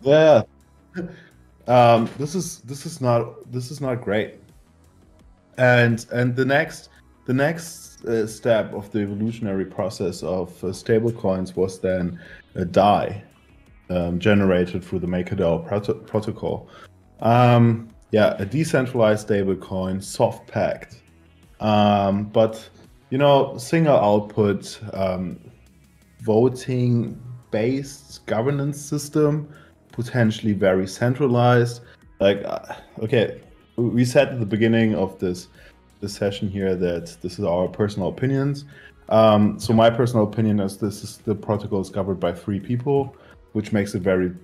yeah. This is not great. And the next step of the evolutionary process of stablecoins was then a DAI generated through the MakerDAO protocol. A decentralized stablecoin, soft packed, but single output, voting based governance system, potentially very centralized. Like, okay, we said at the beginning of this session here that this is our personal opinions. So my personal opinion is the protocol is governed by 3 people, which makes it very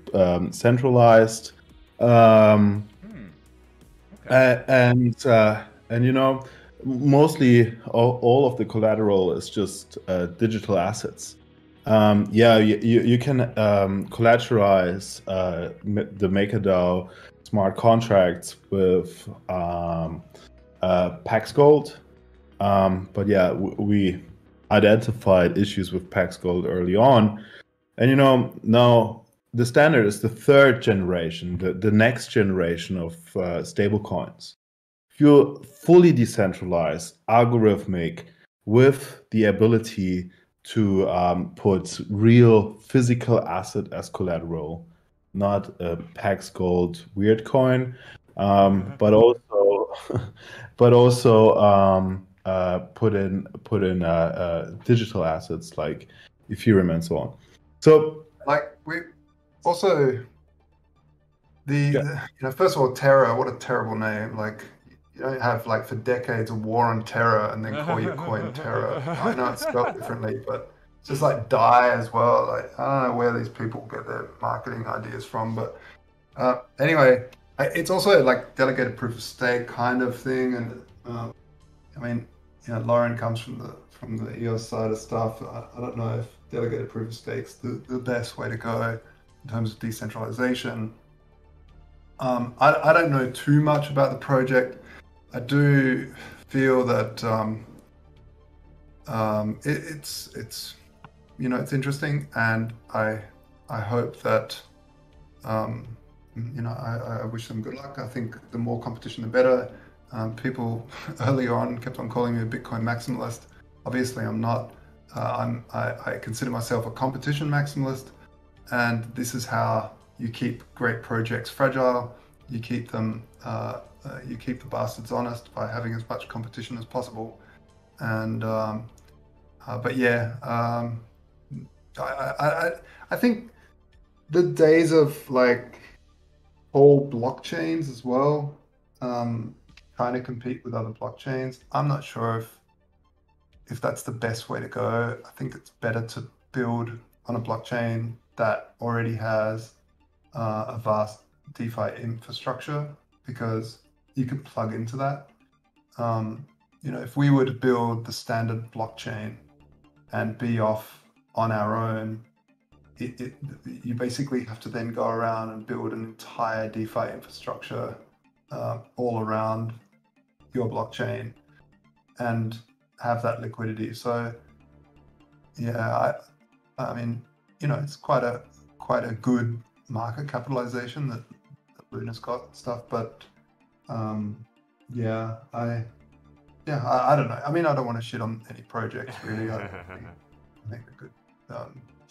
centralized. Okay. And mostly all of the collateral is just digital assets. You can collateralize the MakerDAO smart contracts with Pax Gold. But yeah, we identified issues with Pax Gold early on. And now TheStandard is the 3rd generation, the next generation of stablecoins. You're fully decentralized, algorithmic, with the ability to put real physical asset as collateral, not a Pax Gold weird coin, but also put in digital assets like Ethereum and so on. So, like, we also first of all, Terra. What a terrible name! Like, you don't have, like, for decades a war on Terra and then call your coin Terra. I know it's spelled differently, but it's just like DAI as well. Like, I don't know where these people get their marketing ideas from, but anyway, it's also like delegated proof of stake kind of thing. And I mean, Lauren comes from the EOS side of stuff. I don't know if delegated proof of stake's the best way to go in terms of decentralization. I don't know too much about the project. I do feel that it's interesting, and I hope that I wish them good luck. I think the more competition, the better. People earlier on kept on calling me a Bitcoin maximalist. Obviously, I'm not. I consider myself a competition maximalist, and this is how you keep great projects fragile. You keep them. You keep the bastards honest by having as much competition as possible. And but yeah, I think the days of, like, whole blockchains as well, trying to compete with other blockchains, I'm not sure if that's the best way to go. I think it's better to build on a blockchain that already has a vast DeFi infrastructure, because you can plug into that. If we were to build the standard blockchain and be off on our own, you basically have to then go around and build an entire DeFi infrastructure all around your blockchain and have that liquidity. So yeah, I mean, it's quite a good market capitalization that Luna's got and stuff, but I don't know. I mean, I don't want to shit on any projects really. I think they're good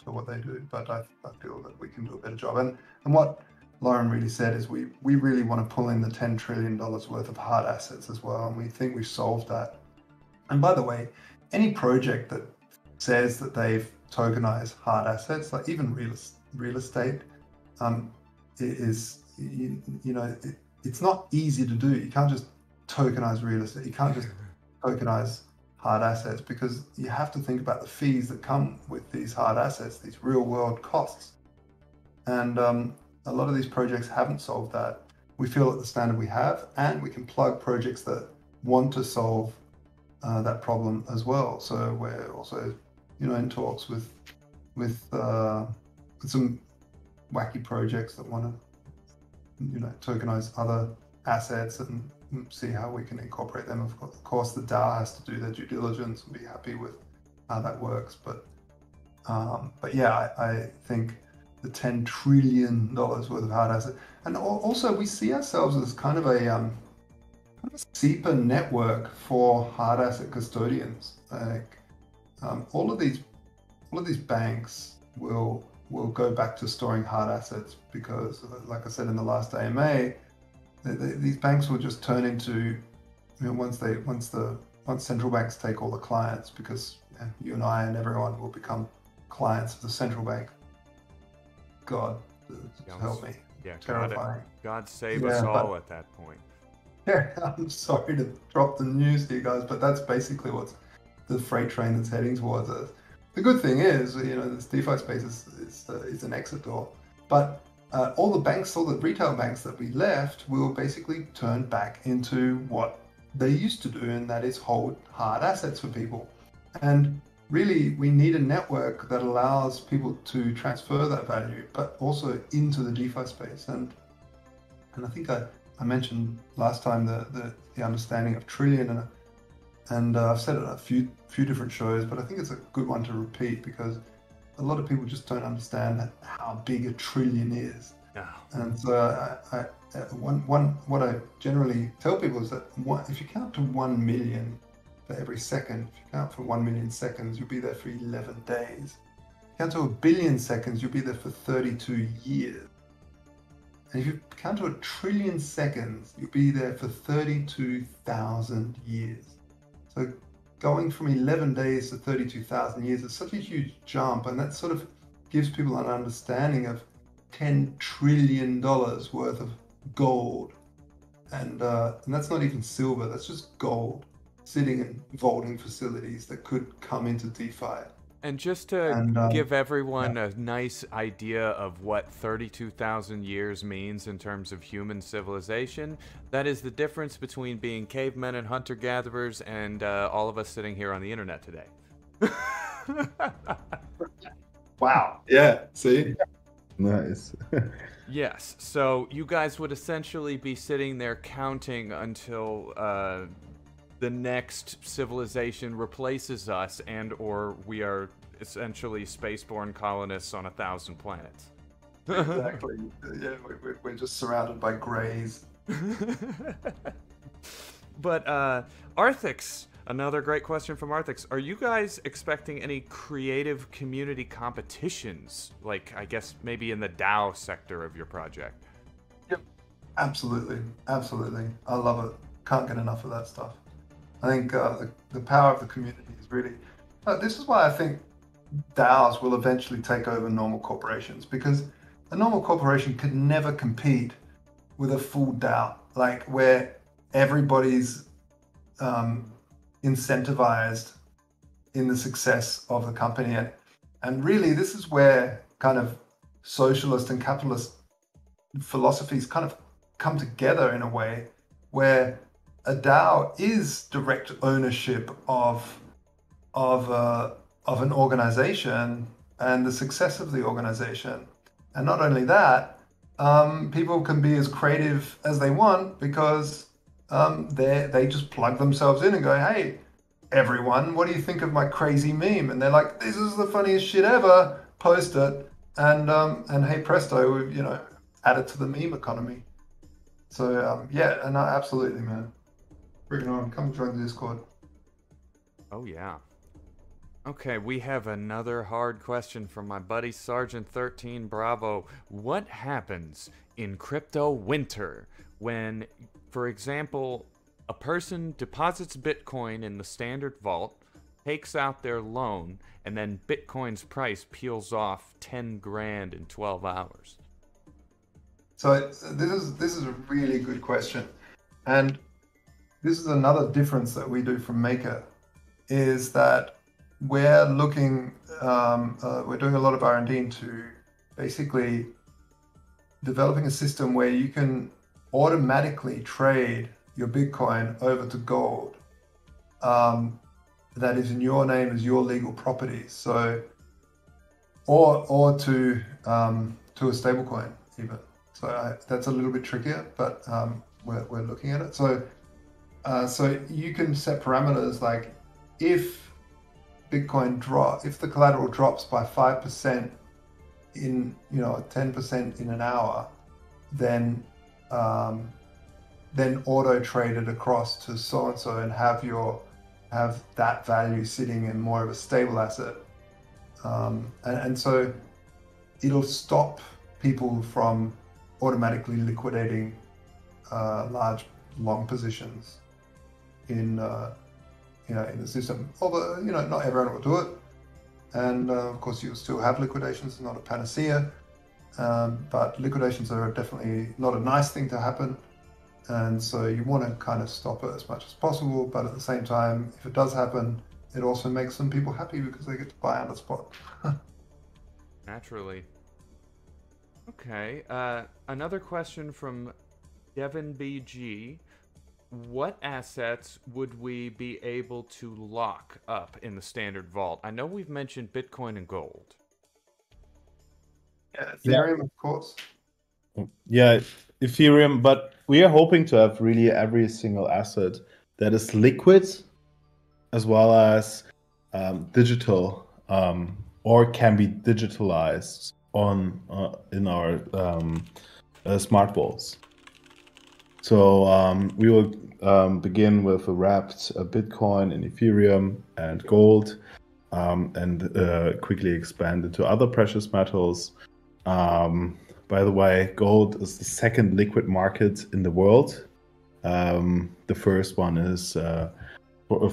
for what they do, but I feel that we can do a better job. And what Lauren really said is we really want to pull in the $10 trillion worth of hard assets as well, and we think we've solved that. And by the way, any project that says that they've tokenized hard assets, like even real estate, it's not easy to do. You can't just tokenize real estate. You can't just tokenize hard assets, because you have to think about the fees that come with these hard assets, these real world costs. And a lot of these projects haven't solved that. We feel at TheStandard we have, and we can plug projects that want to solve that problem as well. So we're also, in talks with some wacky projects that want to, tokenize other assets and see how we can incorporate them. Of course, the DAO has to do their due diligence and be happy with how that works. But But yeah, I think the $10 trillion worth of hard asset, and also we see ourselves as kind of a SEPA network for hard asset custodians. Like all of these banks will go back to storing hard assets because, like I said in the last AMA, these banks will just turn into, once central banks take all the clients, because you and I and everyone will become clients of the central bank. God, help me. Yeah, terrifying. God save us all at that point. Yeah, I'm sorry to drop the news to you guys, but that's basically what's the freight train that's heading towards us. The good thing is, this DeFi space is an exit door. But all the retail banks that we left will basically turn back into what they used to do, and that is hold hard assets for people. And really, we need a network that allows people to transfer that value, but also into the DeFi space. And I think I mentioned last time the understanding of trillion, and I've said it on a few different shows, but I think it's a good one to repeat because a lot of people just don't understand how big a trillion is. No. And so what I generally tell people is that if you count to 1 million for every second, if you count for 1 million seconds, you'll be there for 11 days. If you count to 1 billion seconds, you'll be there for 32 years. And if you count to 1 trillion seconds, you'll be there for 32,000 years. So going from 11 days to 32,000 years is such a huge jump, and that sort of gives people an understanding of $10 trillion worth of gold. And that's not even silver, that's just gold sitting in vaulting facilities that could come into DeFi. And just to give everyone a nice idea of what 32,000 years means in terms of human civilization, that is the difference between being cavemen and hunter-gatherers and all of us sitting here on the internet today. Wow. Yeah, see? Nice. Yes, so you guys would essentially be sitting there counting until the next civilization replaces us, and or we are essentially spaceborne colonists on 1,000 planets. Exactly. Yeah, we're just surrounded by greys. But Arthix, another great question from Arthix. Are you guys expecting any creative community competitions, like I guess maybe in the DAO sector of your project? Yep, absolutely. I love it. Can't get enough of that stuff. I think the power of the community is really... this is why I think DAOs will eventually take over normal corporations, because a normal corporation could never compete with a full DAO, like where everybody's incentivized in the success of the company. And really, this is where kind of socialist and capitalist philosophies kind of come together in a way where a DAO is direct ownership of an organization and the success of the organization. And not only that, people can be as creative as they want because they just plug themselves in and go, hey, everyone, what do you think of my crazy meme? And they're like, this is the funniest shit ever. Post it, and hey presto, we've added to the meme economy. So yeah, and absolutely, man. Bring it on. Come join the Discord. Oh yeah. Okay, we have another hard question from my buddy Sergeant 13 Bravo. What happens in crypto winter when, for example, a person deposits Bitcoin in the standard vault, takes out their loan, and then Bitcoin's price peels off 10 grand in 12 hours? So this is a really good question. And this is another difference that we do from Maker, is that we're looking, we're doing a lot of R&D into basically developing a system where you can automatically trade your Bitcoin over to gold that is in your name as your legal property. So, or to a stablecoin even. So that's a little bit trickier, but we're looking at it. So you can set parameters like if Bitcoin drop, if the collateral drops by 5% in 10% in an hour, then auto trade it across to so and so and have that value sitting in more of a stable asset, and so it'll stop people from automatically liquidating large long positions in the system. Although not everyone will do it, and of course you'll still have liquidations. It's not a panacea, but liquidations are definitely not a nice thing to happen, and so you want to kind of stop it as much as possible. But at the same time, if it does happen, it also makes some people happy because they get to buy on the spot. Naturally. Okay, another question from Devin BG. What assets would we be able to lock up in the standard vault? I know we've mentioned Bitcoin and gold. Yeah, Ethereum, of course. Yeah, Ethereum, but we are hoping to have really every single asset that is liquid as well as digital, or can be digitalized in our smart vaults. So we will begin with a wrapped Bitcoin and Ethereum and gold, and quickly expand into other precious metals. By the way, gold is the second liquid market in the world. The first one is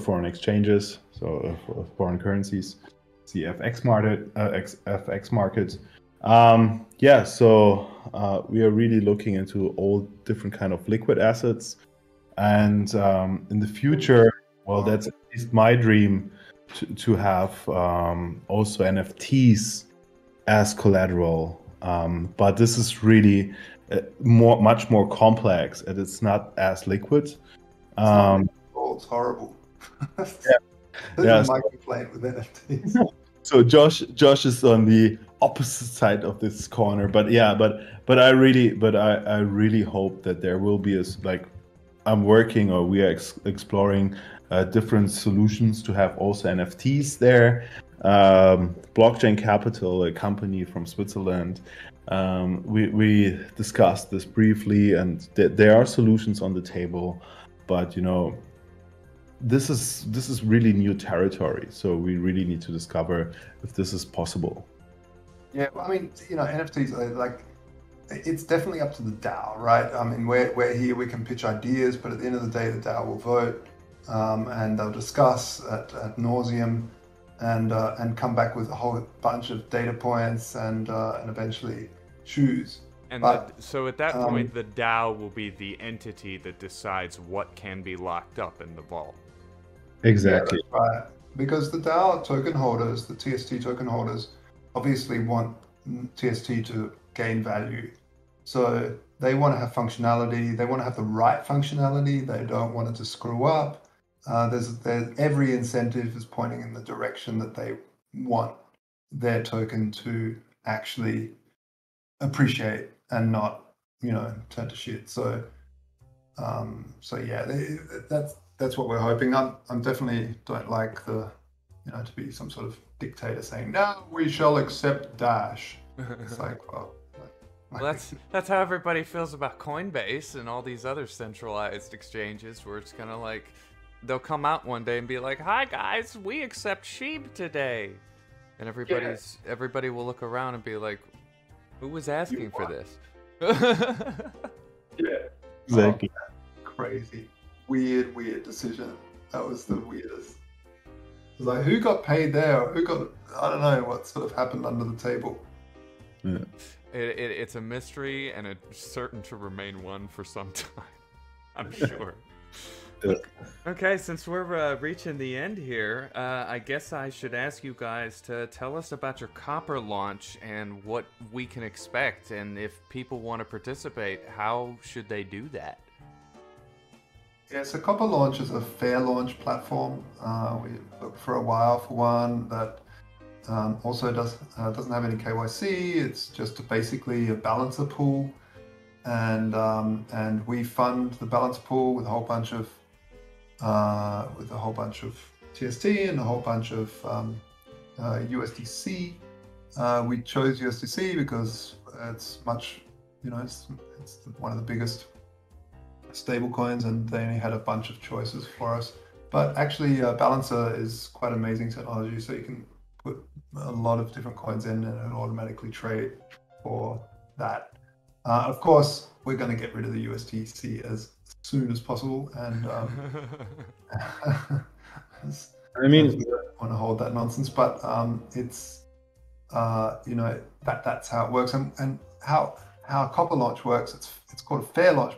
foreign exchanges, so foreign currencies. It's the FX market. So we are really looking into all different kind of liquid assets, and in the future, well, that's at least my dream to have also NFTs as collateral. But this is really much more complex, and it's not as liquid. It's horrible. Yeah. Microplane with NFTs. So Josh is on the opposite side of this corner, but I really hope that there will be I'm working, or we are exploring different solutions to have also NFTs there. Blockchain Capital, a company from Switzerland, we discussed this briefly, and there are solutions on the table, but this is really new territory, so we really need to discover if this is possible. Yeah, well, I mean, NFTs are it's definitely up to the DAO, right? I mean, we're here, we can pitch ideas, but at the end of the day, the DAO will vote, and they'll discuss at nauseum, and come back with a whole bunch of data points, and eventually choose. And so at that point, the DAO will be the entity that decides what can be locked up in the vault. Exactly. Yeah, right. Because the DAO token holders, the TST token holders, obviously want TST to gain value. So they want to have functionality. They want to have the right functionality. They don't want it to screw up. There's every incentive is pointing in the direction that they want their token to actually appreciate and not, turn to shit. So, that's what we're hoping. I'm definitely don't like to be some sort of dictator saying, no, we shall accept Dash. It's well, that's how everybody feels about Coinbase and all these other centralized exchanges, where it's kind of like they'll come out one day and be like, hi guys, we accept sheep today, and everybody will look around and be like, who was asking for this? Yeah, exactly. Crazy, weird decision. That was the weirdest. It was who got paid there? Who got? I don't know what sort of happened under the table. Yeah. It's a mystery, and it's certain to remain one for some time, I'm sure. Okay, since we're reaching the end here, I guess I should ask you guys to tell us about your Copper launch and what we can expect, and if people want to participate, how should they do that? Yeah, so Copper Launch is a fair launch platform. We looked for a while for one that also doesn't have any KYC. It's just basically a balancer pool, and we fund the balancer pool with a whole bunch of TST and a whole bunch of USDC. We chose USDC because it's much, it's one of the biggest stable coins, and they only had a bunch of choices for us. But actually, Balancer is quite amazing technology, so you can put a lot of different coins in and it'll automatically trade for that. Of course, we're going to get rid of the USDC as soon as possible, and I mean, want to hold that nonsense, but it's that's how it works, and how Copper Launch works. It's called a fair launch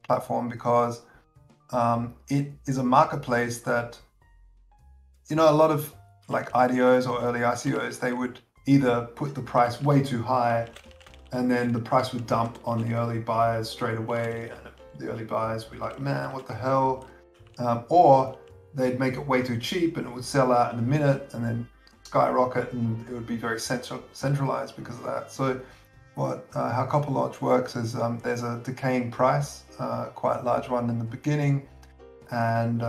platform because it is a marketplace that a lot of like IDOs or early ICOs, they would either put the price way too high and then the price would dump on the early buyers straight away, and the early buyers would be like, man, what the hell, or they'd make it way too cheap and it would sell out in a minute and then skyrocket, and it would be very centralized because of that. So how Copper Launch works is there's a decaying price, quite a large one in the beginning, and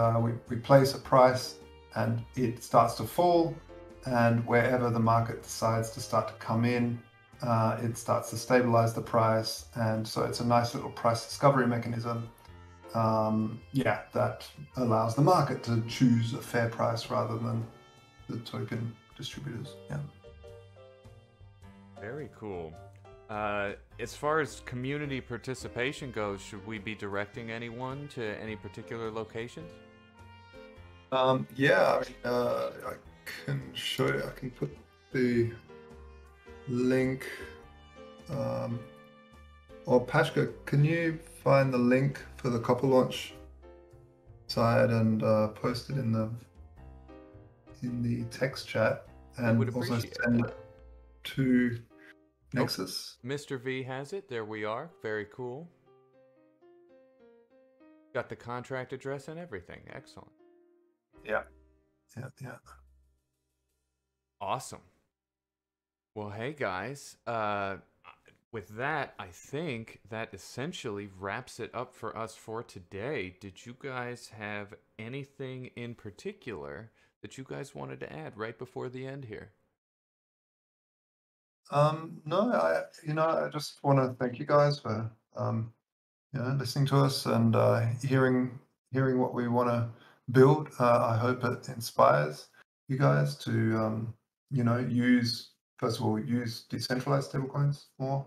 we place a price and it starts to fall, and wherever the market decides to start to come in, it starts to stabilize the price, and so it's a nice little price discovery mechanism that allows the market to choose a fair price rather than the token distributors. Very cool. As far as community participation goes, should we be directing anyone to any particular locations? I can show you. I can put the link. Or Pashka, can you find the link for the Copper Launch side and post it in the text chat, and also send it to Nexus? Mr. V has it. There we are. Very cool. Got the contract address and everything. Excellent. Yeah. Awesome. Well, hey guys, with that, I think that essentially wraps it up for us for today. Did you guys have anything in particular that you guys wanted to add right before the end here? No, I just want to thank you guys for listening to us and hearing what we want to build. I hope it inspires you guys to use decentralized stablecoins more.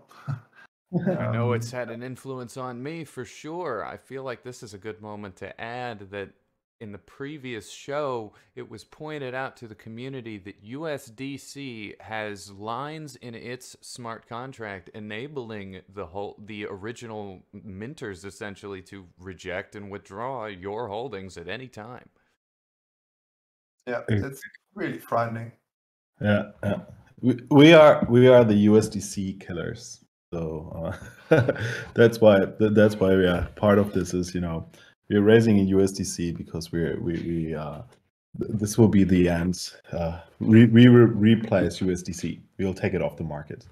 I know it's had an influence on me for sure. I feel like this is a good moment to add that in the previous show, it was pointed out to the community that USDC has lines in its smart contract enabling the original minters essentially to reject and withdraw your holdings at any time. Yeah, it's really frightening. Yeah. We are the USDC killers. So that's why we are part of this. Is we're raising in USDC because we this will be the end. We will replace USDC. We'll take it off the market.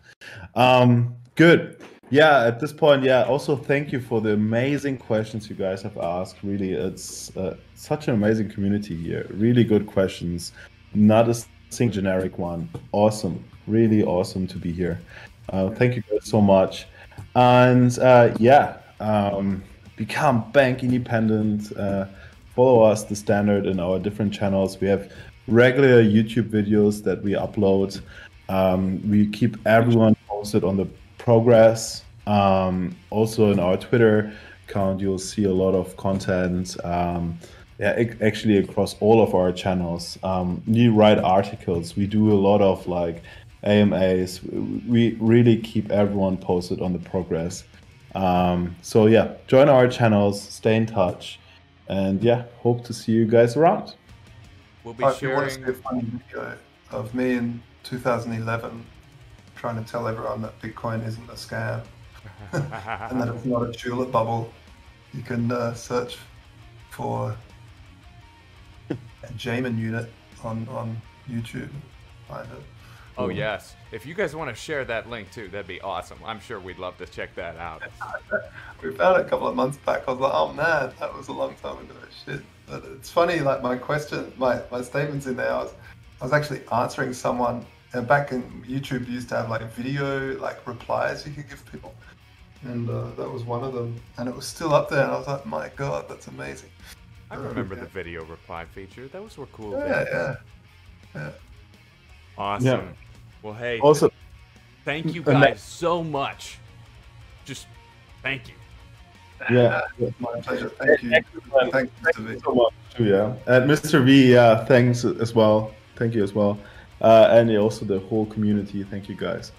Good. Yeah. At this point, also thank you for the amazing questions you guys have asked. Really, it's such an amazing community here. Really good questions. Not a single generic one. Awesome. Really awesome to be here. Thank you guys so much. And become bank independent. Follow us, TheStandard, in our different channels. We have regular YouTube videos that we upload. We keep everyone posted on the progress. Also in our Twitter account, you'll see a lot of content. Actually across all of our channels. We write articles. We do a lot of AMAs. We really keep everyone posted on the progress. Join our channels, stay in touch, and hope to see you guys around. We'll be sharing. If you want to see a funny video of me in 2011 trying to tell everyone that Bitcoin isn't a scam and that it's not a tulip bubble, you can search for a Jamin unit on YouTube. Find it. Oh yes, if you guys want to share that link too, that'd be awesome. I'm sure we'd love to check that out. We found it a couple of months back. I was like, oh man, that was a long time ago. Shit. But it's funny, like my statements in there, I was actually answering someone, and back in YouTube you used to have like video like replies you could give people. And that was one of them, and it was still up there, and I was like, my God, that's amazing. I remember the video reply feature. Those were cool. Yeah. Awesome. Yeah. Well, hey, Also, thank you guys so much. Just thank you. yeah. My pleasure. Thank you. Thank Mr. you V. so much too, yeah. And Mr. V, yeah, thanks as well. Thank you as well. And also the whole community. Thank you guys.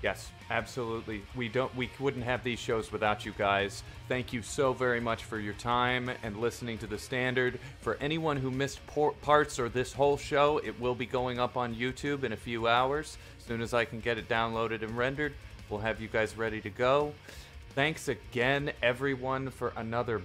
Yes, absolutely. We wouldn't have these shows without you guys. Thank you so very much for your time and listening to The Standard. For anyone who missed parts or this whole show, it will be going up on YouTube in a few hours. As soon as I can get it downloaded and rendered, we'll have you guys ready to go. Thanks again, everyone, for another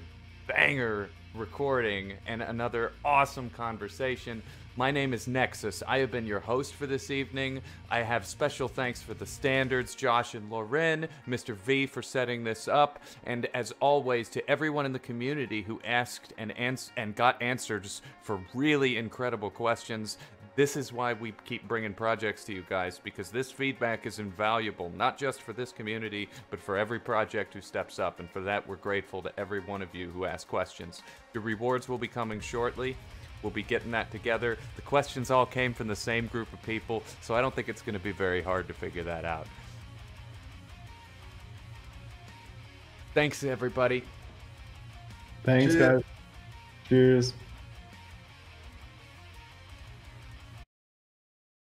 banger recording and another awesome conversation. My name is Nexus. I have been your host for this evening. I have special thanks for the Standards, Josh and Lauren, Mr. V for setting this up, and as always to everyone in the community who asked and got answers for really incredible questions. This is why we keep bringing projects to you guys, because this feedback is invaluable, not just for this community, but for every project who steps up, and for that we're grateful to every one of you who asked questions. The rewards will be coming shortly. We'll be getting that together. The questions all came from the same group of people, so I don't think it's going to be very hard to figure that out. Thanks, everybody. Thanks, Cheers. guys. Cheers.